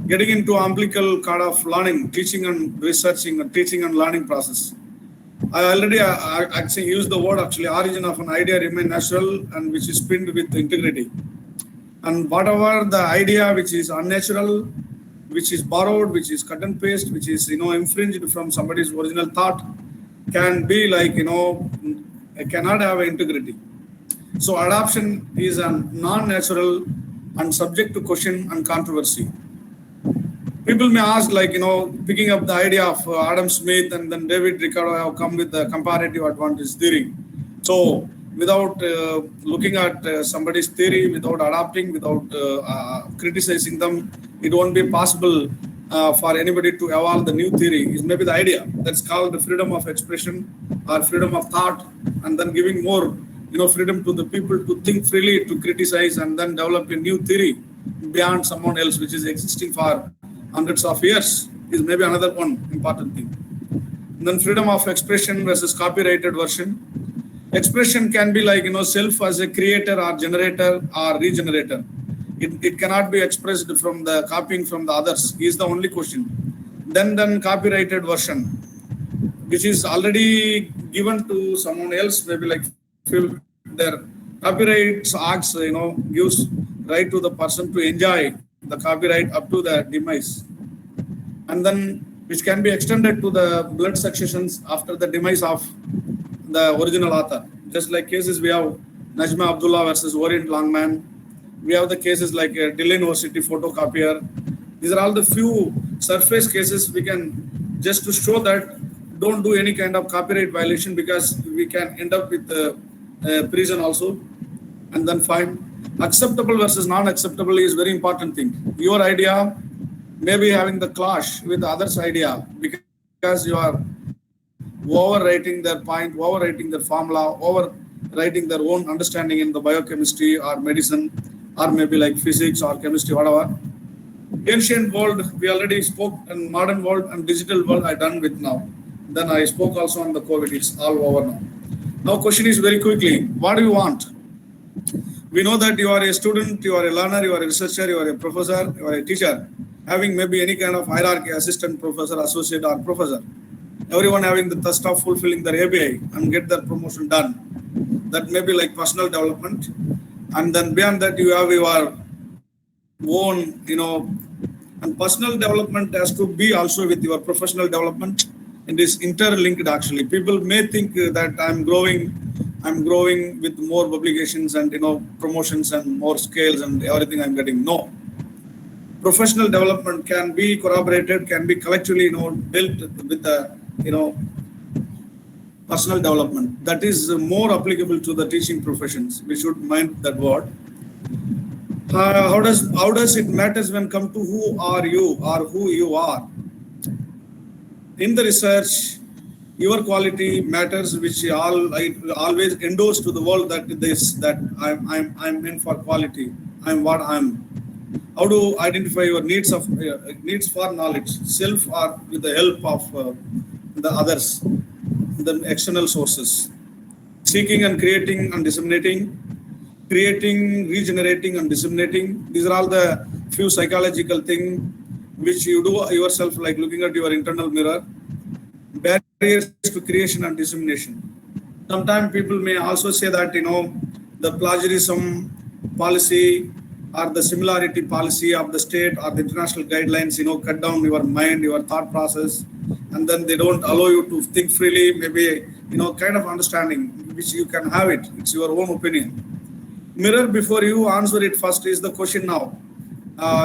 Getting into umbilical kind of learning, teaching and researching, and teaching and learning process. I already actually used the word actually origin of an idea remain natural and which is pinned with integrity. And whatever the idea which is unnatural, which is borrowed, which is cut and paste, which is infringed from somebody's original thought, can be like cannot have integrity. So adoption is a non-natural and subject to question and controversy. People may ask, picking up the idea of Adam Smith and then David Ricardo have come with the comparative advantage theory. So, without looking at somebody's theory, without adapting, without criticizing them, it won't be possible for anybody to evolve the new theory. Is maybe the idea. That's called the freedom of expression or freedom of thought, and then giving more, freedom to the people to think freely, to criticize, and then develop a new theory beyond someone else, which is existing for hundreds of years, is maybe another one important thing. And then freedom of expression versus copyrighted version. Expression can be like, self as a creator or generator or regenerator. It cannot be expressed from the copying from the others is the only question. Then copyrighted version, which is already given to someone else, maybe like their copyright acts, gives right to the person to enjoy the copyright up to the demise, and then which can be extended to the blood successions after the demise of the original author. Just like cases we have Najma Abdullah versus Orient Longman, we have the cases like Delhi University photocopier. These are all the few surface cases we can just to show that don't do any kind of copyright violation because we can end up with prison also, and then fine. Acceptable versus non-acceptable is very important thing. Your idea may be having the clash with the other's idea because you are overwriting their point, overwriting their formula, overwriting their own understanding in the biochemistry or medicine or maybe like physics or chemistry, whatever. Ancient world, we already spoke, and modern world and digital world I done with now. Then I spoke also on the COVID, it's all over now. Now question is very quickly, what do you want? We know that you are a student, you are a learner, you are a researcher, you are a professor, you are a teacher, having maybe any kind of hierarchy, assistant professor, associate or professor. Everyone having the thirst of fulfilling their ABI and get their promotion done. That may be like personal development. And then beyond that, you have your own, and personal development has to be also with your professional development. It is interlinked actually. People may think that I'm growing with more publications and promotions and more scales and everything I'm getting. No. Professional development can be corroborated, can be collectively built with the personal development. That is more applicable to the teaching professions. We should mind that word. How does it matters when come to who are you or who you are? In the research, your quality matters, which I always endorse to the world that I'm meant for quality. I'm what I'm. How to identify your needs for knowledge, self or with the help of the others, the external sources. Seeking and creating and disseminating, creating, regenerating and disseminating. These are all the few psychological things which you do yourself, like looking at your internal mirror. Barriers to creation and dissemination. Sometimes people may also say that the plagiarism policy or the similarity policy of the state or the international guidelines, cut down your mind, your thought process, and then they don't allow you to think freely, maybe, kind of understanding, which you can have it. It's your own opinion. Mirror before you, answer it first is the question now.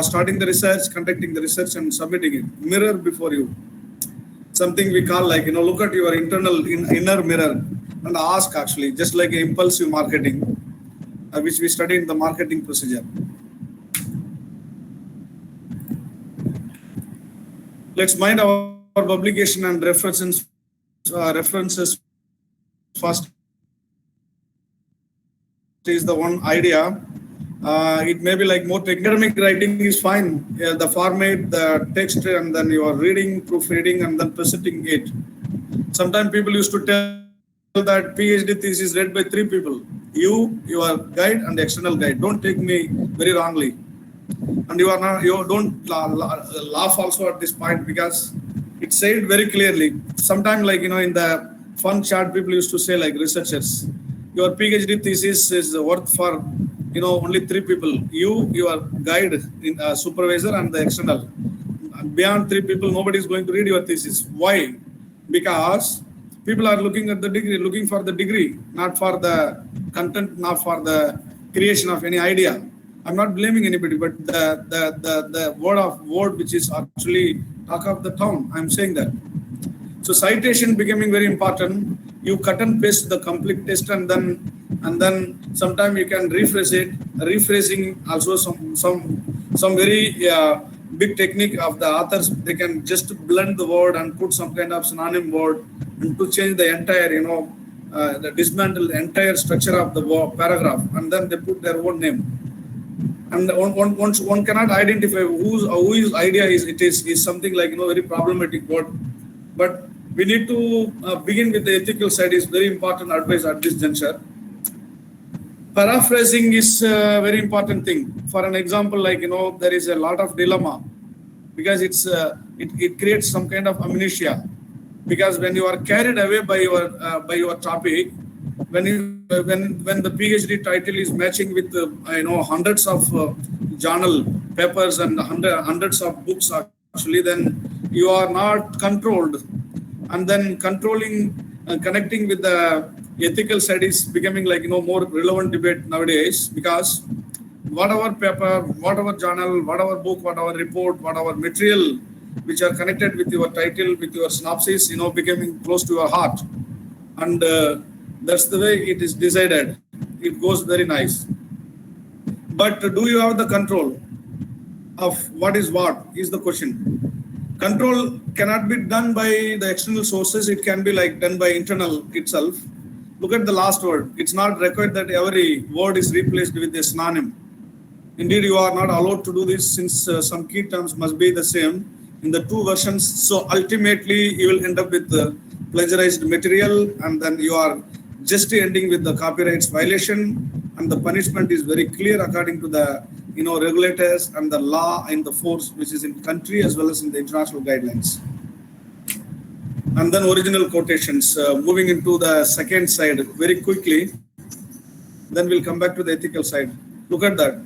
Starting the research, conducting the research and submitting it. Mirror before you. Something we call like, look at your inner mirror and ask actually, just like impulsive marketing, which we study in the marketing procedure. Let's mind our publication and references first. Is the one idea. It may be like more academic writing is fine. Yeah, the format, the text, and then you are reading, proofreading, and then presenting it. Sometimes people used to tell that PhD thesis read by 3 people: you, your guide, and the external guide. Don't take me very wrongly. And you don't laugh also at this point, because it's said very clearly. Sometimes, like, in the fun chat, people used to say, like, researchers, your PhD thesis is worth for, only 3 people: you, your guide, supervisor, and the external. And beyond 3 people, nobody is going to read your thesis. Why? Because people are looking at the degree, looking for the degree, not for the content, not for the creation of any idea. I'm not blaming anybody, but the word which is actually talk of the town, I'm saying that. So citation becoming very important. You cut and paste the complete text, and then sometime you can rephrase it. Rephrasing also some very big technique of the authors. They can just blend the word and put some kind of synonym word, and to change the entire, the dismantle the entire structure of the paragraph, and then they put their own name. And one cannot identify whose idea is something like, very problematic word. But we need to begin with the ethical side is very important advice at this juncture. Paraphrasing is a very important thing. For an example, like, there is a lot of dilemma, because it creates some kind of amnesia. Because when you are carried away by your topic, when the PhD title is matching with hundreds of journal papers and hundreds of books actually, then you are not controlled. And then controlling and connecting with the ethical side is becoming like, more relevant debate nowadays, because whatever paper, whatever journal, whatever book, whatever report, whatever material which are connected with your title, with your synopsis, becoming close to your heart. And that's the way it is decided. It goes very nice. But do you have the control of what is the question. Control cannot be done by the external sources. It can be like done by internal itself. Look at the last word. It's not required that every word is replaced with a synonym. Indeed, you are not allowed to do this, since some key terms must be the same in the 2 versions. So ultimately, you will end up with the plagiarized material, and then you are just ending with the copyrights violation, and the punishment is very clear according to the regulators and the law in the force which is in country as well as in the international guidelines. And then original quotations. Moving into the second side very quickly, then we'll come back to the ethical side. Look at that.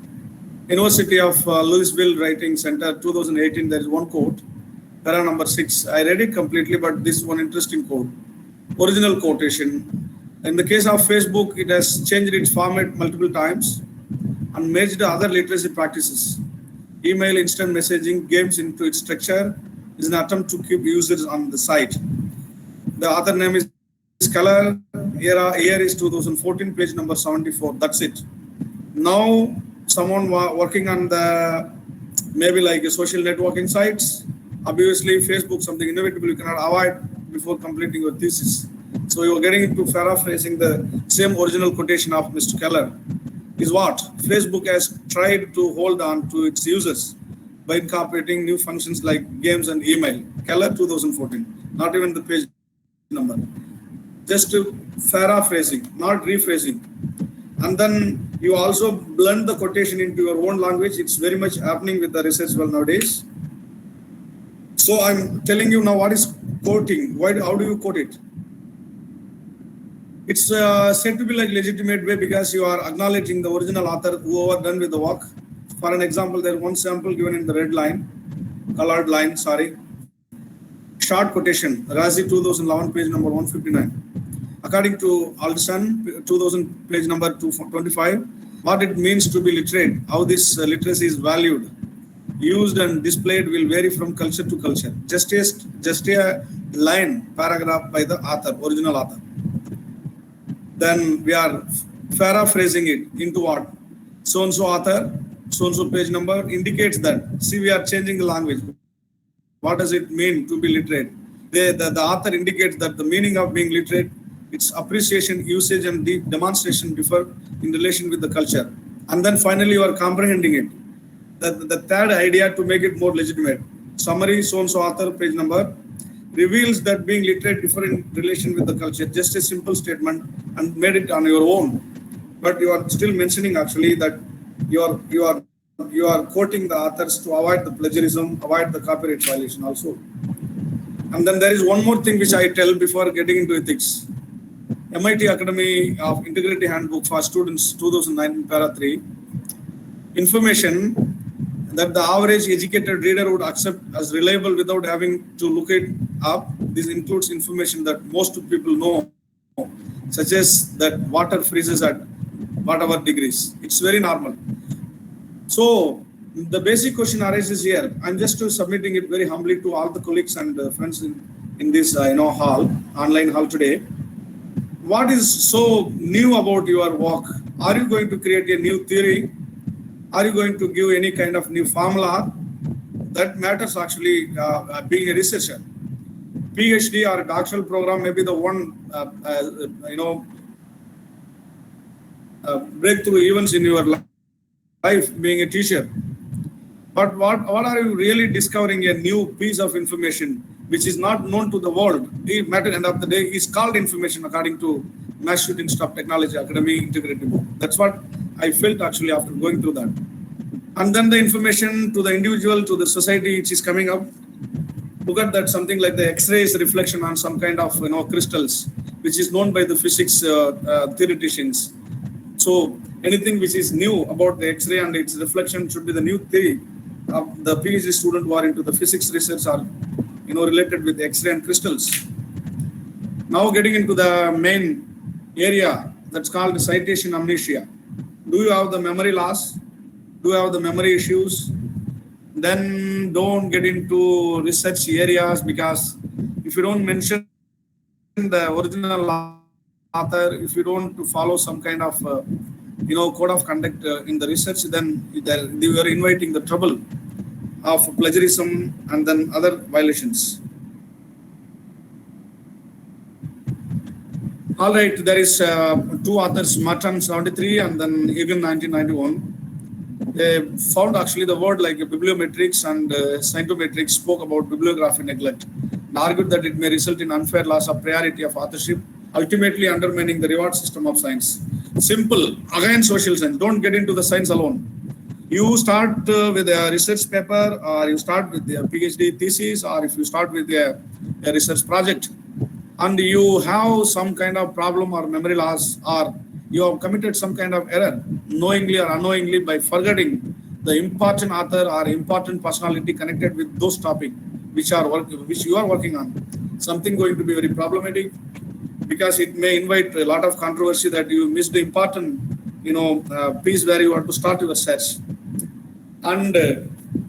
University of Louisville Writing Center, 2018, there is one quote, para number 6. I read it completely, but this is one interesting quote. Original quotation. In the case of Facebook, it has changed its format multiple times and merged other literacy practices. Email, instant messaging, games into its structure is an attempt to keep users on the site. The author name is Keller. Year is 2014, page number 74. That's it. Now, someone working on the maybe like a social networking sites, obviously Facebook, something inevitable you cannot avoid before completing your thesis. So you're getting into paraphrasing the same original quotation of Mr. Keller. Is what Facebook has tried to hold on to its users by incorporating new functions like games and email. Keller, 2014, not even the page number. Just paraphrasing, not rephrasing. And then you also blend the quotation into your own language. It's very much happening with the research world nowadays. So I'm telling you now what is quoting. How do you quote it? It's said to be like legitimate way because you are acknowledging the original author, whoever done with the work. For an example, there's one sample given in the red line, colored line, sorry. Short quotation, Razi 2011, page number 159. According to Alderson, 2000, page number 225, what it means to be literate, how this literacy is valued, used and displayed will vary from culture to culture. Just a line, paragraph by the author, original author. Then we are paraphrasing it into what? So-and-so author, so-and-so page number indicates that. See, we are changing the language. What does it mean to be literate? The author indicates that the meaning of being literate, its appreciation, usage, and demonstration differ in relation with the culture. And then finally, you are comprehending it. The third idea to make it more legitimate. Summary, so-and-so author, page number, reveals that being literate differ in relation with the culture. Just a simple statement and made it on your own. But you are still mentioning actually that you are quoting the authors to avoid the plagiarism, avoid the copyright violation also. And then there is one more thing which I tell before getting into ethics. MIT Academy of Integrity Handbook for Students 2019 para 3. Information that the average educated reader would accept as reliable without having to look it up. This includes information that most people know, such as that water freezes at whatever degrees. It's very normal. So the basic question arises here. I'm just submitting it very humbly to all the colleagues and friends in this hall, online hall today. What is so new about your work? Are you going to create a new theory? Are you going to give any kind of new formula? That matters actually being a researcher. PhD or doctoral program may be the one, breakthrough events in your life being a teacher. But what are you really discovering? A new piece of information which is not known to the world. It matter end of the day is called information according to Mass Shooting Stop Technology Academy Integrity Book. That's what I felt actually after going through that. And then the information to the individual, to the society which is coming up. Look at that, something like the X-rays reflection on some kind of crystals, which is known by the physics theoreticians. So anything which is new about the X-ray and its reflection should be the new theory of the PhD student who are into the physics research or related with X-ray and crystals. Now getting into the main area that's called citation amnesia. Do you have the memory loss? Do you have the memory issues? Then don't get into research areas, because if you don't mention the original author, if you don't follow some kind of code of conduct in the research, then you are inviting the trouble of plagiarism and then other violations. All right, there is two authors, Martin 73 and then Egan 1991. They found actually the word like bibliometrics and scientometrics spoke about bibliography neglect and argued that it may result in unfair loss of priority of authorship, ultimately undermining the reward system of science. Simple, again social science, don't get into the science alone. You start with a research paper, or you start with a PhD thesis, or if you start with a research project, and you have some kind of problem or memory loss, or you have committed some kind of error, knowingly or unknowingly, by forgetting the important author or important personality connected with those topics which you are working on. Something going to be very problematic, because it may invite a lot of controversy that you missed the important, piece where you have to start your search. And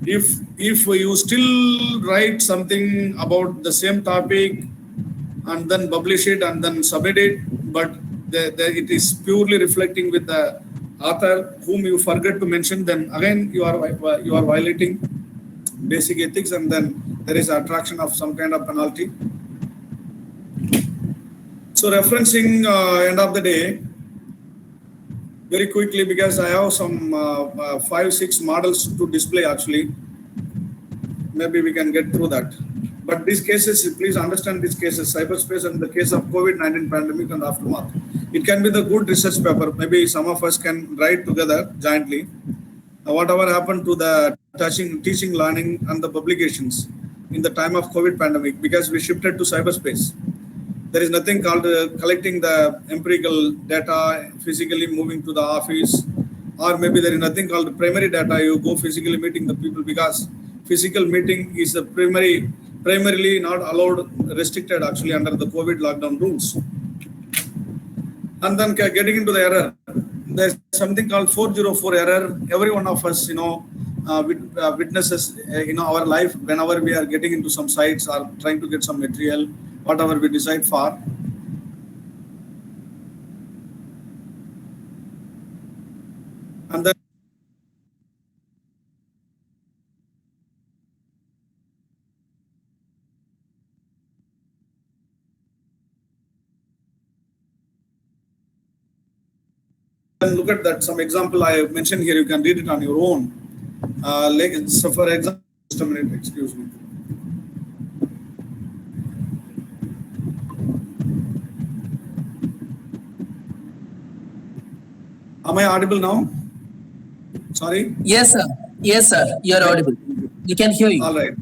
if you still write something about the same topic and then publish it and then submit it, but it is purely reflecting with the author whom you forget to mention, then again you are violating basic ethics, and then there is attraction of some kind of penalty. So referencing end of the day, very quickly, because I have some 5-6 models to display actually. Maybe we can get through that. But these cases, please understand these cases, cyberspace and the case of COVID-19 pandemic and aftermath. It can be the good research paper. Maybe some of us can write together jointly. Whatever happened to the teaching, learning and the publications in the time of COVID pandemic, because we shifted to cyberspace. There is nothing called collecting the empirical data, physically moving to the office, or maybe there is nothing called primary data. You go physically meeting the people, because physical meeting is a primarily not allowed, restricted actually under the COVID lockdown rules. And then getting into the error, there's something called 404 error. Every one of us, witnesses in our life whenever we are getting into some sites or trying to get some material, whatever we decide for. And then look at that, some example I have mentioned here, you can read it on your own. So for example, just a minute, excuse me. Am I audible now? Sorry? Yes, sir. Yes, sir. You are audible. We can hear you. All right.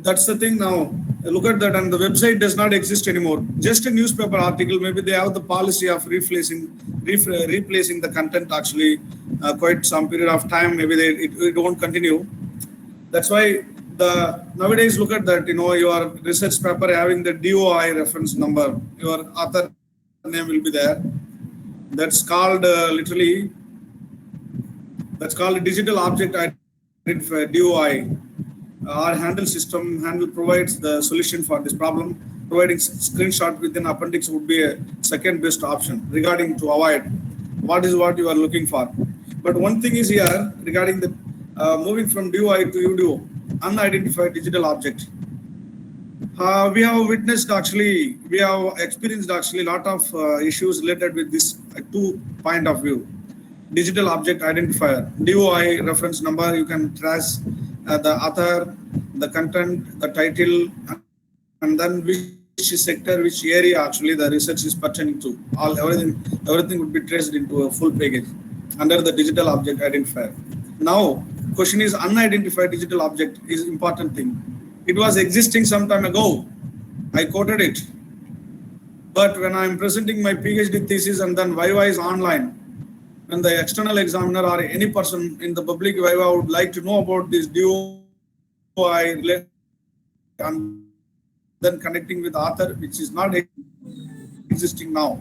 That's the thing now. Look at that, and the website does not exist anymore. Just a newspaper article. Maybe they have the policy of replacing the content actually quite some period of time. Maybe it won't continue. That's why nowadays look at that. Your research paper having the DOI reference number. Your author name will be there. That's called literally. That's called a digital object identifier, DOI. Our handle provides the solution for this problem. Providing screenshot within appendix would be a second best option regarding to avoid what you are looking for. But one thing is here regarding the moving from DOI to UDO, unidentified digital object. We have experienced actually a lot of issues related with this two point of view. Digital object identifier, DOI reference number, you can trace the author, the content, the title, and then which sector, which area actually the research is pertaining to. Everything would be traced into a full package under the digital object identifier. Now, question is unidentified digital object is important thing. It was existing some time ago. I quoted it. But when I'm presenting my PhD thesis and then Viva is online, when the external examiner or any person in the public Viva would like to know about this DOI and then connecting with author, which is not existing now.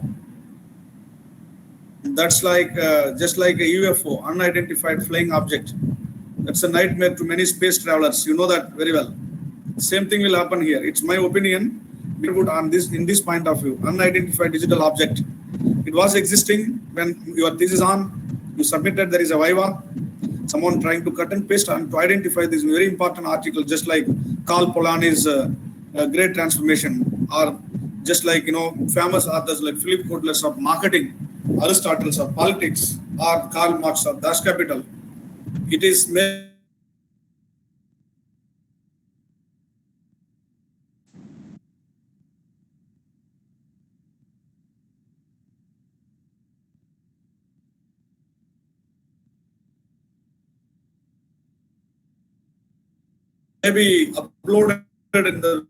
That's like just like a UFO, unidentified flying object. That's a nightmare to many space travelers. You know that very well. Same thing will happen here. It's my opinion. We would on this in this point of view, unidentified digital object. It was existing when your thesis on, you submitted, there is a Viva, someone trying to cut and paste and to identify this very important article, just like Carl Polanyi's Great Transformation, or just like, famous authors like Philip Kotler's of marketing, Aristotle's of politics, or Karl Marx of Das Kapital. It is maybe uploaded in the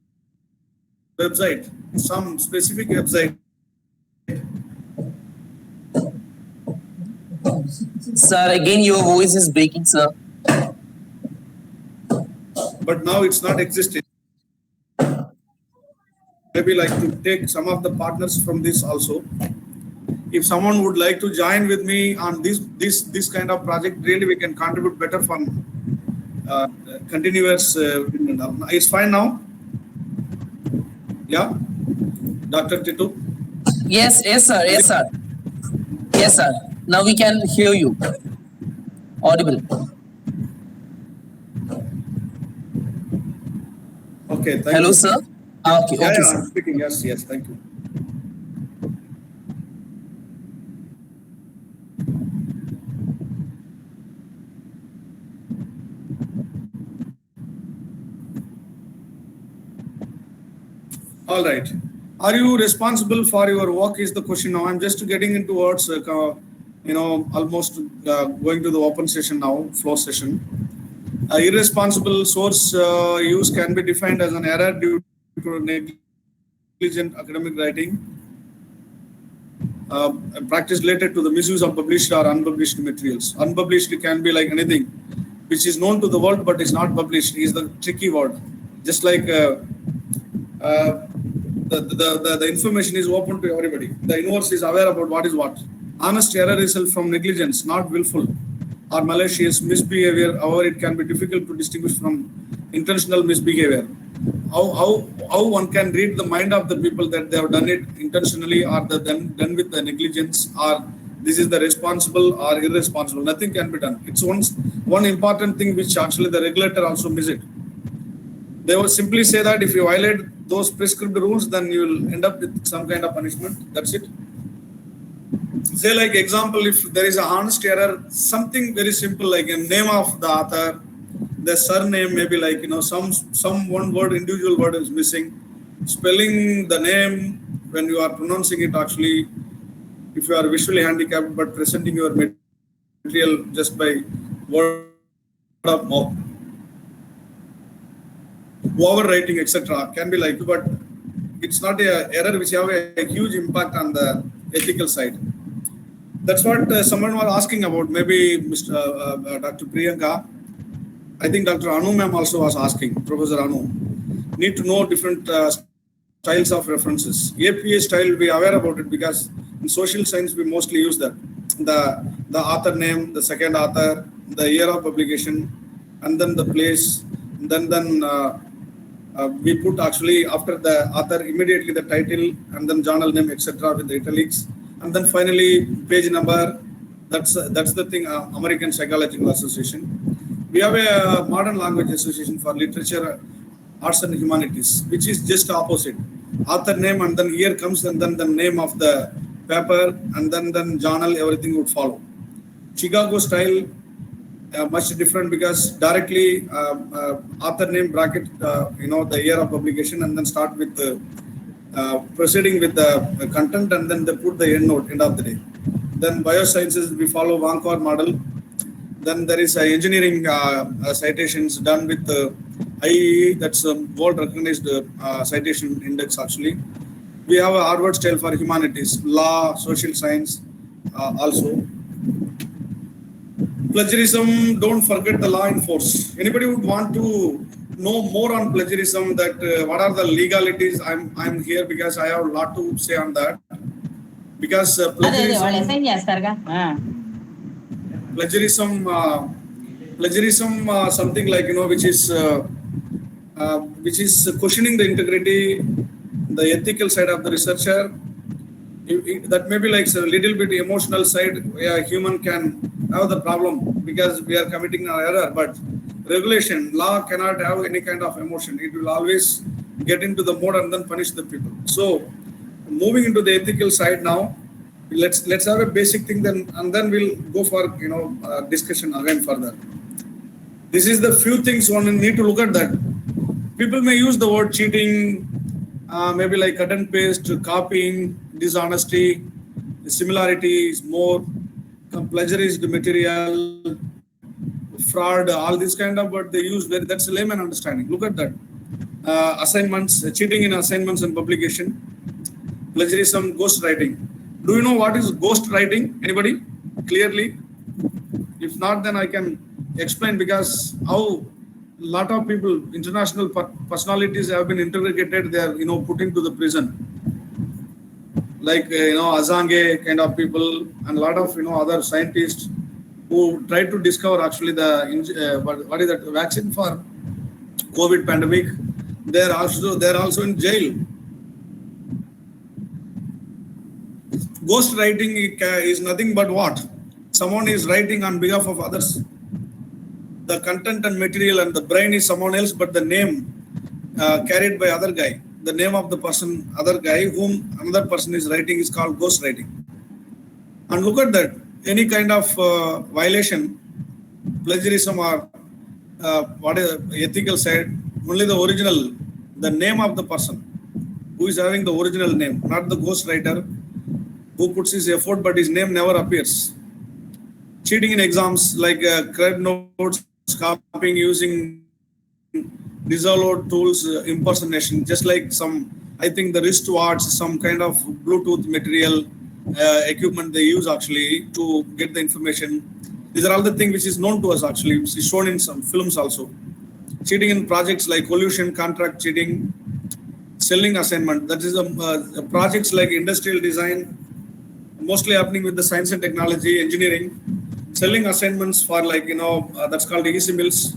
website, some specific website. Sir, again your voice is breaking, sir. But now it's not existing. Maybe like to take some of the partners from this also. If someone would like to join with me on this kind of project, really we can contribute better from continuous. It's fine now. Yeah, Dr. Titu. Yes, sir. Yes, sir. Now we can hear you. Audible. Okay. Thank Hello, you. sir. Okay, Yeah, okay, yeah, sir. I'm speaking. Yes, thank you. All right. Are you responsible for your work is the question now. I'm just getting into words, almost going to the open session now, floor session. Irresponsible source use can be defined as an error due to negligent academic writing, practice related to the misuse of published or unpublished materials. Unpublished can be like anything which is known to the world but is not published is the tricky word. Just like the information is open to everybody. The universe is aware about what is what. Honest error results from negligence, not willful or malicious misbehavior. However, it can be difficult to distinguish from intentional misbehavior. How one can read the mind of the people that they have done it intentionally or done with the negligence or this is the responsible or irresponsible. Nothing can be done. It's one important thing which actually the regulator also miss it. They will simply say that if you violate those prescribed rules, then you will end up with some kind of punishment. That's it. Say like example, if there is a honest error, something very simple like a name of the author, the surname maybe like some one word, individual word is missing. Spelling the name when you are pronouncing it actually, if you are visually handicapped but presenting your material just by word of mouth. Overwriting, etc., can be like, but it's not a error which have a huge impact on the ethical side. That's what someone was asking about. Maybe Mr. Dr. Priyanka. I think Dr. Anu ma'am also was asking, Professor Anu. Need to know different styles of references. APA style, we are aware about it because in social science we mostly use that. The author name, the second author, the year of publication, and then the place. Then we put actually after the author immediately the title and then journal name, etc. with the italics, and then finally page number. That's the thing. American Psychological Association. We have a modern language association for literature, arts and humanities, which is just opposite. Author name and then year comes and then the name of the paper and then journal, everything would follow. Chicago style. Much different because directly author name bracket, the year of publication and then start with proceeding with the content and then they put the end note end of the day. Then biosciences, we follow Vancouver model. Then there is engineering citations done with IEE, that's a world recognized citation index actually. We have a Harvard style for humanities, law, social science also. Plagiarism, don't forget the law in force. Anybody would want to know more on plagiarism, that what are the legalities? I'm here because I have a lot to say on that. Because plagiarism something like which is questioning the integrity, the ethical side of the researcher. That may be like a little bit emotional side where a human can have the problem because we are committing an error, but regulation, law cannot have any kind of emotion. It will always get into the mode and then punish the people. So moving into the ethical side now, let's have a basic thing then, and then we'll go for discussion again further. This is the few things one need to look at that. People may use the word cheating, maybe like cut and paste, copying, dishonesty, similarity is more, plagiarized material, fraud, all this kind of, but they use that's a layman understanding. Look at that. Assignments, cheating in assignments and publication, plagiarism, ghost writing. Do you know what is ghost writing? Anybody? Clearly? If not, then I can explain, because how a lot of people, international personalities have been interrogated, they are put into the prison. Like Azange kind of people and a lot of other scientists who tried to discover actually the what is that vaccine for COVID pandemic. They're also in jail. Ghost writing is nothing but what? Someone is writing on behalf of others. The content and material and the brain is someone else, but the name carried by other guy. The name of the person, other guy, whom another person is writing, is called ghost writing. And look at that. Any kind of violation, plagiarism or what is the ethical side, only the original, the name of the person who is having the original name, not the ghost writer who puts his effort but his name never appears. Cheating in exams like crib notes, copying using disallowed tools, impersonation, just like some I think the wristwatch, some kind of Bluetooth material equipment they use actually to get the information. These are all the things which is known to us actually. It's shown in some films also. Cheating in projects like collusion, contract cheating, selling assignment. That is projects like industrial design, mostly happening with the science and technology, engineering, selling assignments for like, that's called easy mills.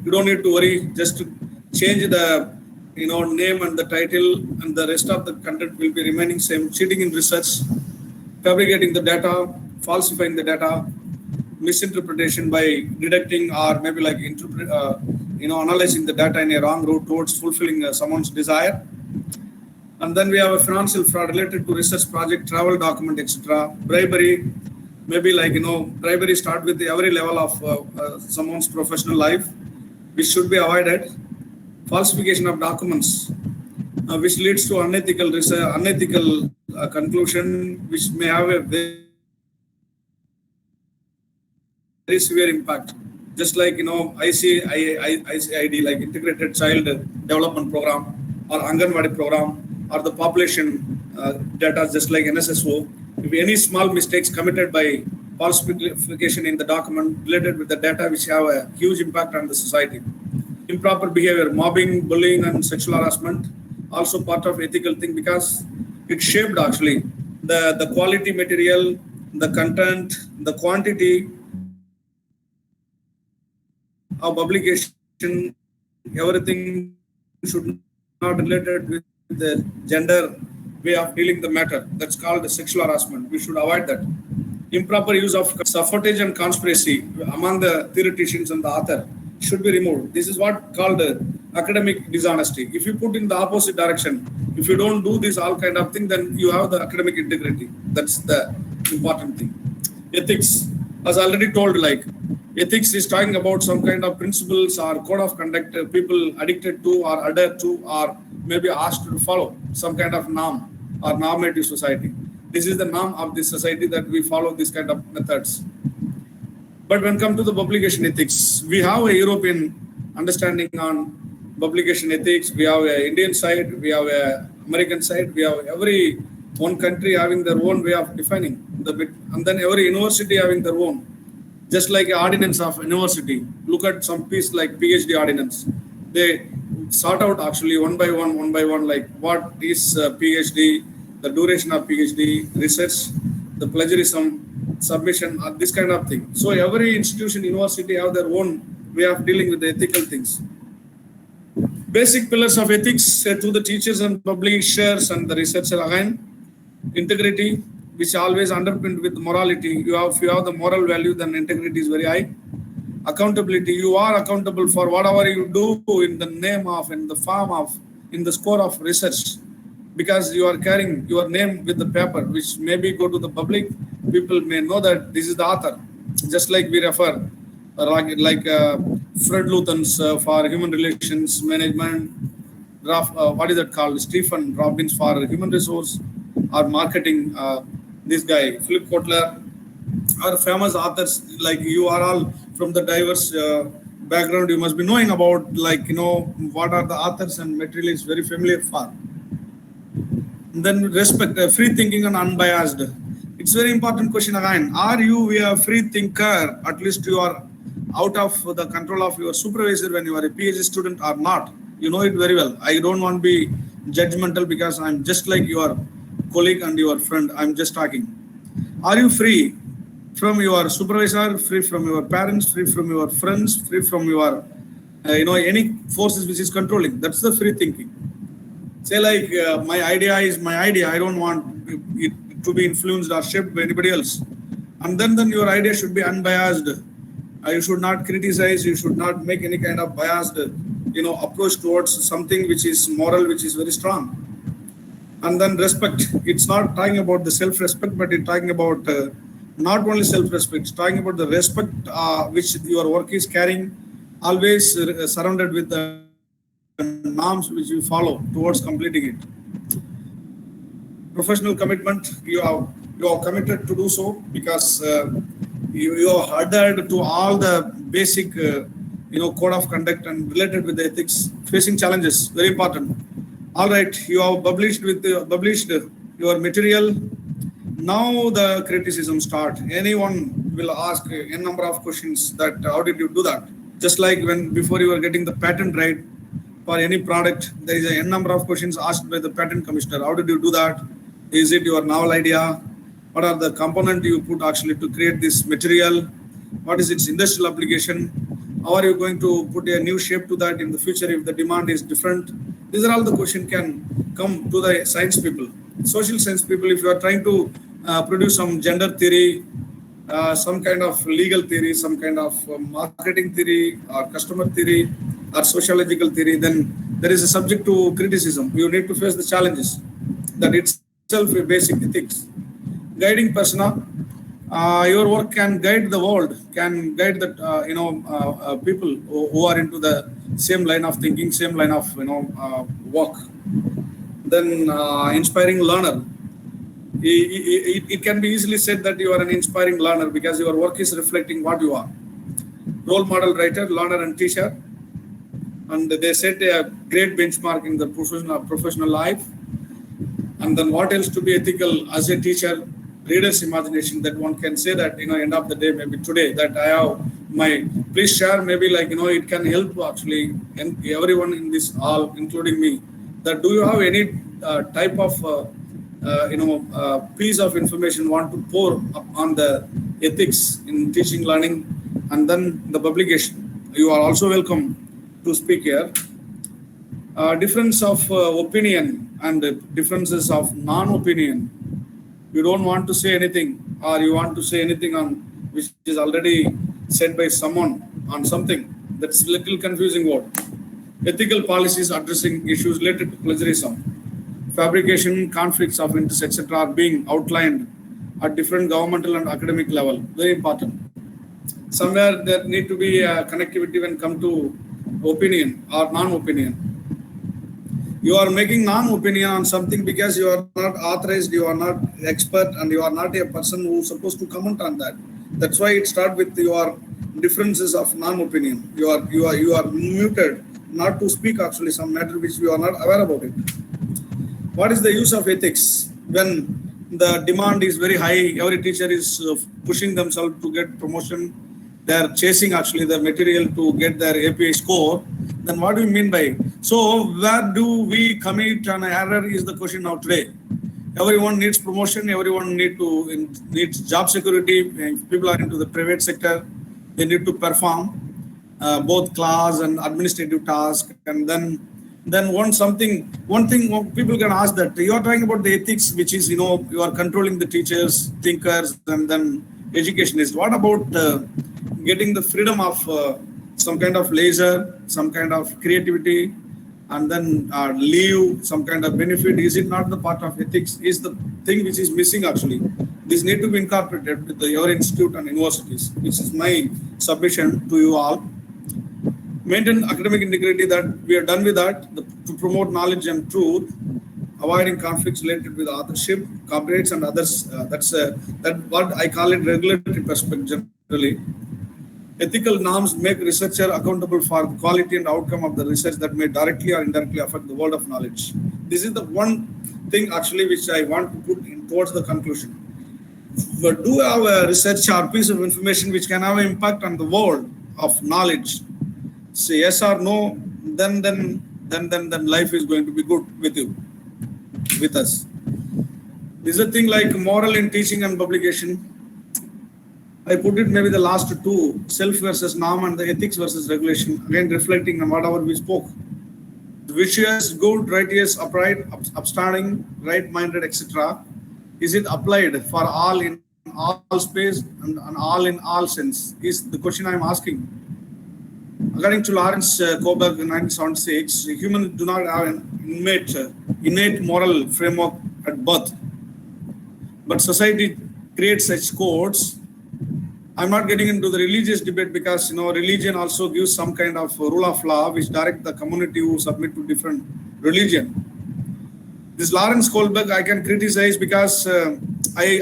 You don't need to worry, just to change the, name and the title, and the rest of the content will be remaining same. Cheating in research, fabricating the data, falsifying the data, misinterpretation by deducting or maybe like analyzing the data in a wrong route towards fulfilling someone's desire. And then we have a financial fraud related to research project, travel document, etc. Bribery, maybe like, bribery start with every level of someone's professional life, which should be avoided. Falsification of documents, which leads to unethical conclusion, which may have a very severe impact. Just like, ICID, like Integrated Child Development Program or Anganwadi Program, or the population data, just like NSSO. If any small mistakes committed by falsification in the document related with the data, which have a huge impact on the society. Improper behavior, mobbing, bullying, and sexual harassment, also part of ethical thing, because it shaped actually the quality material, the content, the quantity of publication, everything should not related with the gender way of dealing the matter. That's called the sexual harassment. We should avoid that. Improper use of subterfuge and conspiracy among the theoreticians and the author should be removed. This is what called academic dishonesty. If you put in the opposite direction, if you don't do this all kind of thing, then you have the academic integrity. That's the important thing. Ethics, as already told, like ethics is talking about some kind of principles or code of conduct people addicted to or adhere to or maybe asked to follow some kind of norm or normative society. This is the norm of this society that we follow this kind of methods. But when come to the publication ethics, we have a European understanding on publication ethics. We have an Indian side, we have an American side, we have every one country having their own way of defining the bit, and then every university having their own. Just like an ordinance of university, look at some piece like PhD ordinance. They sort out actually one by one, like what is PhD, the duration of PhD, research, the plagiarism, submission, this kind of thing. So every institution, university have their own way of dealing with the ethical things. Basic pillars of ethics to the teachers and publishers and the researcher again. Integrity, which always underpinned with morality. If you have the moral value, then integrity is very high. Accountability, you are accountable for whatever you do in the name of, in the form of, in the score of research, because you are carrying your name with the paper, which maybe go to the public. People may know that this is the author. Just like we refer, like Fred Lutton's for human relations management, what is that called? Stephen Robbins for human resource or marketing. This guy, Philip Kotler, are famous authors. Like you are all from the diverse background. You must be knowing about, like, what are the authors and material is very familiar for. And then respect, free thinking and unbiased. It's very important question again. Are you a free thinker? At least you are out of the control of your supervisor when you are a PhD student or not. You know it very well. I don't want to be judgmental because I'm just like your colleague and your friend. I'm just talking. Are you free from your supervisor, free from your parents, free from your friends, free from your, any forces which is controlling? That's the free thinking. Say like, my idea is my idea. I don't want it to be influenced or shaped by anybody else. And then your idea should be unbiased. You should not criticize. You should not make any kind of biased, approach towards something which is moral, which is very strong. And then respect. It's not talking about the self-respect, but it's talking about not only self-respect. It's talking about the respect which your work is carrying, always surrounded with the norms which you follow towards completing it. Professional commitment. You are committed to do so because you are adhered to all the basic code of conduct and related with the ethics. Facing challenges, very important. All right, you have published your material. Now the criticism start. Anyone will ask a number of questions that how did you do that? Just like when before you were getting the patent right for any product, there is a number of questions asked by the patent commissioner. How did you do that? Is it your novel idea? What are the components you put actually to create this material? What is its industrial application? How are you going to put a new shape to that in the future if the demand is different? These are all the questions can come to the science people. Social science people, if you are trying to produce some gender theory, some kind of legal theory, some kind of marketing theory or customer theory or sociological theory, then there is a subject to criticism. You need to face the challenges. That itself a basic ethics. Guiding persona, your work can guide the world, can guide the people who are into the same line of thinking, same line of work. Then inspiring learner. It can be easily said that you are an inspiring learner because your work is reflecting what you are. Role model writer, learner and teacher. And they set a great benchmark in the professional life. And then what else to be ethical as a teacher? Reader's imagination, that one can say that, end of the day, maybe today, that I have please share, maybe it can help actually everyone in this hall, including me, that do you have any type of, piece of information want to pour on the ethics in teaching, learning, and then the publication. You are also welcome to speak here. Difference of opinion and differences of non-opinion. You don't want to say anything, or you want to say anything on which is already said by someone on something. That's a little confusing word. Ethical policies addressing issues related to plagiarism. Fabrication, conflicts of interest, etc. are being outlined at different governmental and academic level. Very important. Somewhere there need to be a connectivity when come to opinion or non-opinion. You are making non-opinion on something because you are not authorized, you are not expert, and you are not a person who is supposed to comment on that. That's why it starts with your differences of non-opinion. You are muted not to speak actually some matter which you are not aware about it. What is the use of ethics when the demand is very high? Every teacher is pushing themselves to get promotion. They are chasing actually the material to get their API score. Then what do you mean by? So where do we commit an error is the question now today. Everyone needs promotion. Everyone needs job security. If people are into the private sector, they need to perform both class and administrative tasks. And then one thing people can ask that you are talking about the ethics, which is you are controlling the teachers, thinkers, and then educationists. What about getting the freedom of some kind of leisure, some kind of creativity, and then leave, some kind of benefit? Is it not the part of ethics? Is the thing which is missing actually. This need to be incorporated with your institute and universities, which is my submission to you all. Maintain academic integrity, that we are done with that, to promote knowledge and truth, avoiding conflicts related with authorship, copyrights, and others. That's what I call it regulatory perspective generally. Ethical norms make researcher accountable for the quality and outcome of the research that may directly or indirectly affect the world of knowledge. This is the one thing actually which I want to put in towards the conclusion. But do have a research or piece of information which can have an impact on the world of knowledge? Say yes or no, then life is going to be good with you, with us. This is a thing like moral in teaching and publication. I put it maybe the last two, self versus norm and the ethics versus regulation, again reflecting on whatever we spoke. Vicious, good, righteous, upright, upstanding, right-minded, etc. Is it applied for all in all space and all in all sense? Is the question I'm asking. According to Lawrence Kohlberg in 1976, humans do not have an innate moral framework at birth, but society creates such codes. I'm not getting into the religious debate because religion also gives some kind of rule of law which direct the community who submit to different religion. This Lawrence Kohlberg I can criticize because I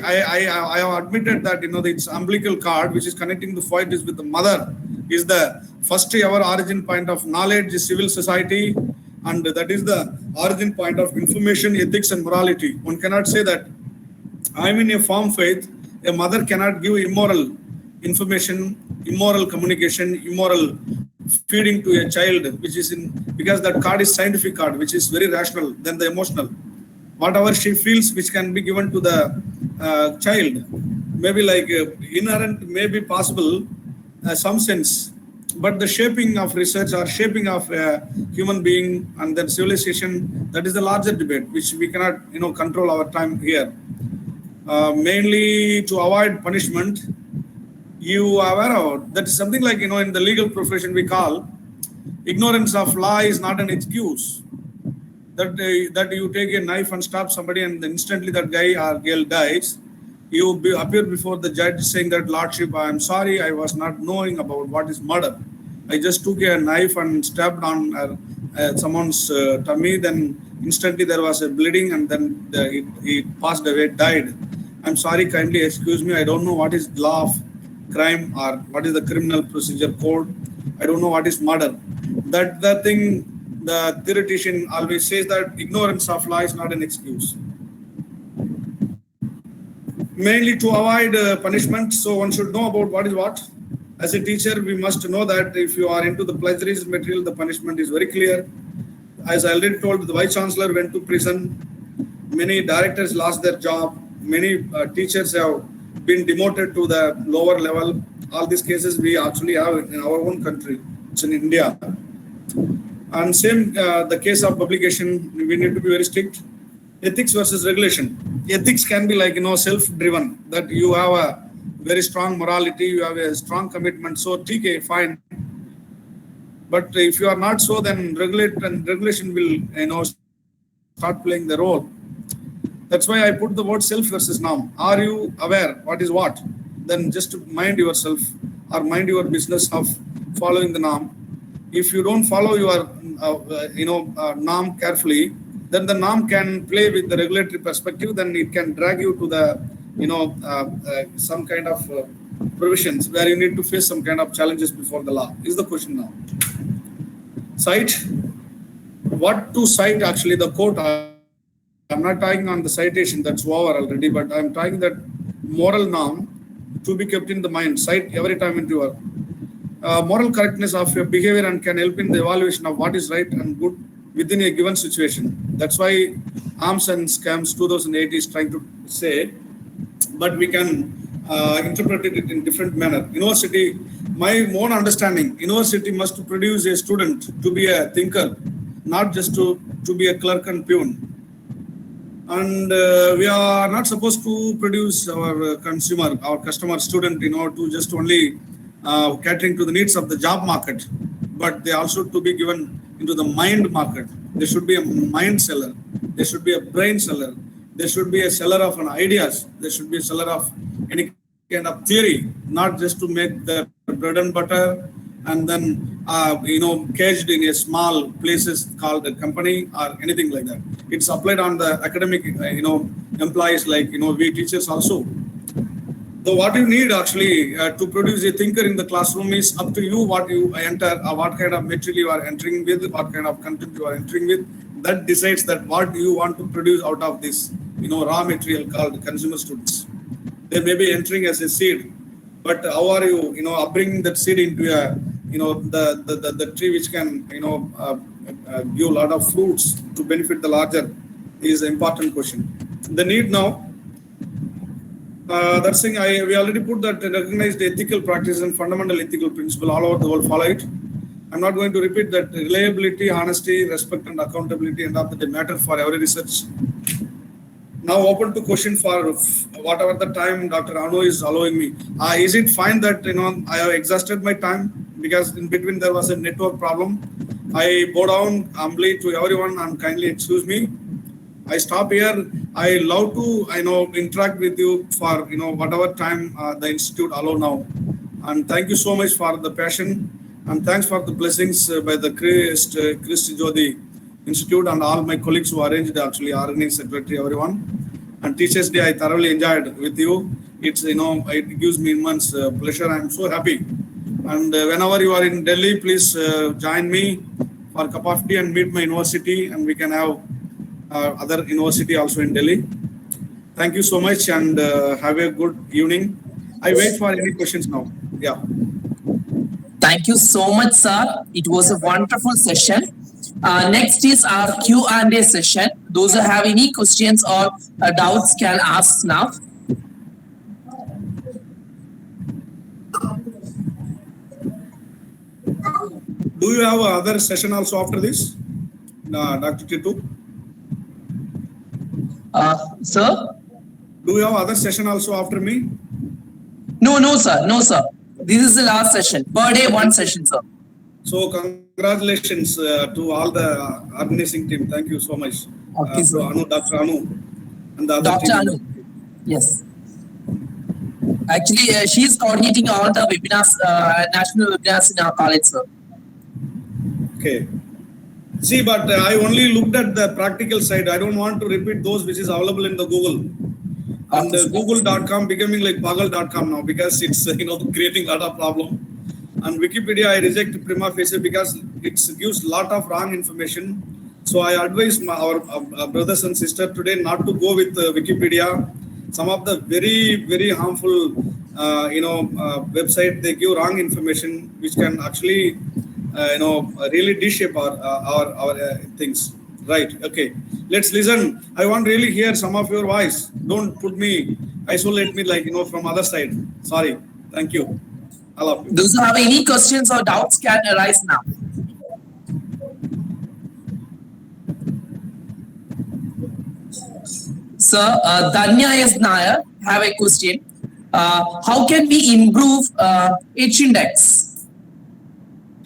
have admitted that its umbilical cord which is connecting the fetus with the mother is the first ever origin point of knowledge, civil society, And that is the origin point of information, ethics, and morality. One cannot say that I'm in a firm faith. A mother cannot give immoral information, immoral communication, immoral feeding to a child, which is in, because that card is scientific card, which is very rational than the emotional. Whatever she feels, which can be given to the child, maybe like inherent, may be possible, some sense. But the shaping of research or shaping of a human being and then civilization, that is the larger debate, which we cannot, control our time here. Mainly to avoid punishment, you are aware of that is something like, in the legal profession we call ignorance of law is not an excuse. That you take a knife and stab somebody and instantly that guy or girl dies, you appear before the judge saying that, Lordship, I am sorry, I was not knowing about what is murder. I just took a knife and stabbed on someone's tummy, then instantly there was a bleeding and then he passed away, died. I'm sorry, kindly excuse me, I don't know what is law of crime or what is the criminal procedure code. I don't know what is murder. That the thing, the theoretician always says that ignorance of law is not an excuse. Mainly to avoid punishment, so one should know about what is what. As a teacher, we must know that if you are into the plagiarism material, the punishment is very clear. As I already told, the Vice Chancellor went to prison. Many directors lost their job. Many teachers have been demoted to the lower level. All these cases we actually have in our own country. It's in India. And same the case of publication, we need to be very strict. Ethics versus regulation. Ethics can be like, self-driven, that you have a very strong morality, you have a strong commitment, so TK, fine. But if you are not so, then regulation will, start playing the role. That's why I put the word self versus norm. Are you aware what is what? Then just mind yourself or mind your business of following the norm. If you don't follow your, norm carefully, then the norm can play with the regulatory perspective. Then it can drag you to the, some kind of provisions where you need to face some kind of challenges before the law. Is the question now. Cite. What to cite actually? The quote. I'm not talking on the citation, that's over already, but I'm talking that moral norm to be kept in the mind. Cite every time into your moral correctness of your behavior and can help in the evaluation of what is right and good within a given situation. That's why Arms and Scams 2008 is trying to say, but we can interpret it in different manner. University, my own understanding, university must produce a student to be a thinker, not just to be a clerk and peon. And we are not supposed to produce our consumer, our customer student, to just only catering to the needs of the job market, but they also to be given into the mind market. There should be a mind seller. There should be a brain seller. There should be a seller of an ideas. There should be a seller of any kind of theory, not just to make the bread and butter and then, caged in a small places called a company or anything like that. It's applied on the academic, employees like, we teachers also. So what you need actually to produce a thinker in the classroom is up to you what you enter, what kind of material you are entering with, what kind of content you are entering with. That decides that what you want to produce out of this, raw material called consumer students. They may be entering as a seed, but how are you, upbringing that seed into a, the tree which can, give a lot of fruits to benefit the larger is an important question. The need now. That's thing we already put that recognized ethical practice and fundamental ethical principle all over the world follow it. I'm not going to repeat that reliability, honesty, respect and accountability and of the matter for every research. Now open to question for whatever the time Dr. Anu is allowing me. Is it fine that I have exhausted my time because in between there was a network problem? I bow down humbly to everyone and kindly excuse me. I stop here. I love to, interact with you for, whatever time the institute allow now. And thank you so much for the passion and thanks for the blessings by the Christ Jodi Institute and all my colleagues who arranged actually, organizing secretary, everyone. And Teachers Day, I thoroughly enjoyed with you. It's, it gives me immense pleasure. I'm so happy. And whenever you are in Delhi, please join me for a cup of tea and meet my university, and we can have other university also in Delhi. Thank you so much, and have a good evening. I wait for any questions now. Yeah. Thank you so much, sir. It was a wonderful session. Next is our Q&A session. Those who have any questions or doubts can ask now. Do you have other session also after this, Dr. Titu? Sir? Do you have other session also after me? No, sir. No, sir. This is the last session. Per day, one session, sir. So congratulations to all the organizing team. Thank you so much. Okay, sir. Dr. Anu, and the other Dr. team. Anu. Yes. Actually, she is coordinating all the webinars, national webinars in our college, sir. Okay. See, but I only looked at the practical side. I don't want to repeat those which is available in the Google. And google.com becoming like pagal.com now because it's creating a lot of problem. And Wikipedia I reject prima facie because it gives lot of wrong information. So I advise our brothers and sisters today not to go with Wikipedia. Some of the very harmful website, they give wrong information which can actually really reshape our things. Right. Okay. Let's listen. I want to really hear some of your voice. Don't isolate me from other side. Sorry. Thank you. I love you. Those who have any questions or doubts can arise now. Sir, Danya S. Nair have a question. How can we improve H index?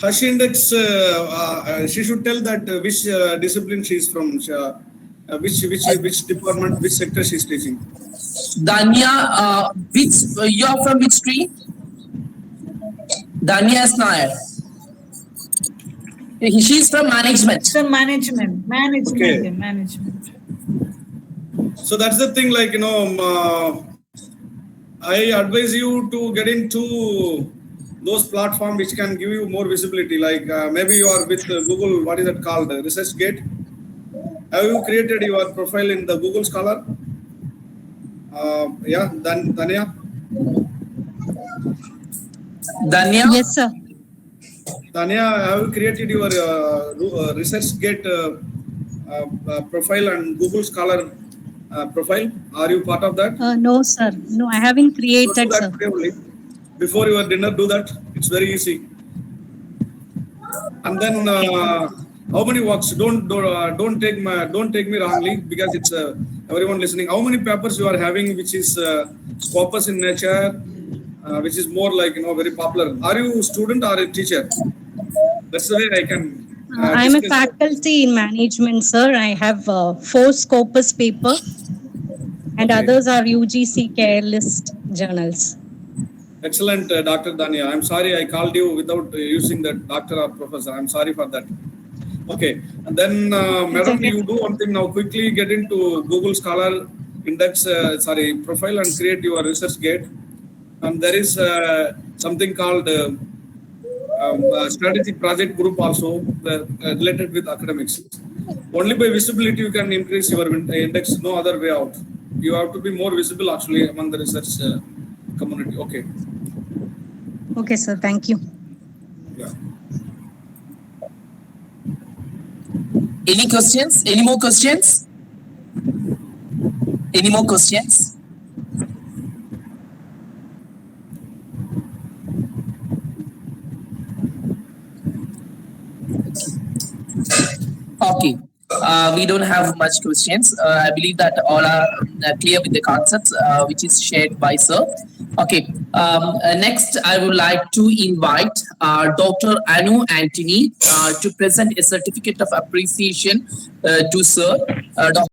Hush index, she should tell that which discipline she is from, which department, which sector she is teaching. Danya, you are from which stream? Danya S. Nair. She is from management. From management. Okay. Management. So that's the thing, I advise you to get into those platforms which can give you more visibility. Maybe you are with Google, what is it called? ResearchGate. Have you created your profile in the Google Scholar? Yeah, Danya? Danya? Yes, sir. Danya, have you created your ResearchGate profile and Google Scholar profile? Are you part of that? No, sir. No, I haven't created, So do sir. that today only. Before your dinner, do that. It's very easy. And then, how many works? Don't take me wrongly because it's everyone listening. How many papers you are having, which is scopus in nature, which is more very popular? Are you a student or a teacher? That's the way I can. I'm a discuss. faculty in management, sir. I have 4 Scopus paper and Okay. others are UGC care list journals. Excellent, Dr. Dania. I'm sorry I called you without using that doctor or professor. I'm sorry for that. Okay. And then, madam, okay. you do one thing now. Quickly get into Google Scholar index, profile and create your ResearchGate. And there is something called strategic project group also related with academics. Only by visibility you can increase your index. No other way out. You have to be more visible actually among the research community. Okay. Okay, sir. Thank you. Yeah. Any questions? Any more questions? Any more questions? Okay. We don't have much questions. I believe that all are clear with the concepts which is shared by sir. Okay. Next, I would like to invite Dr. Anu Anthony to present a certificate of appreciation to sir. Dr.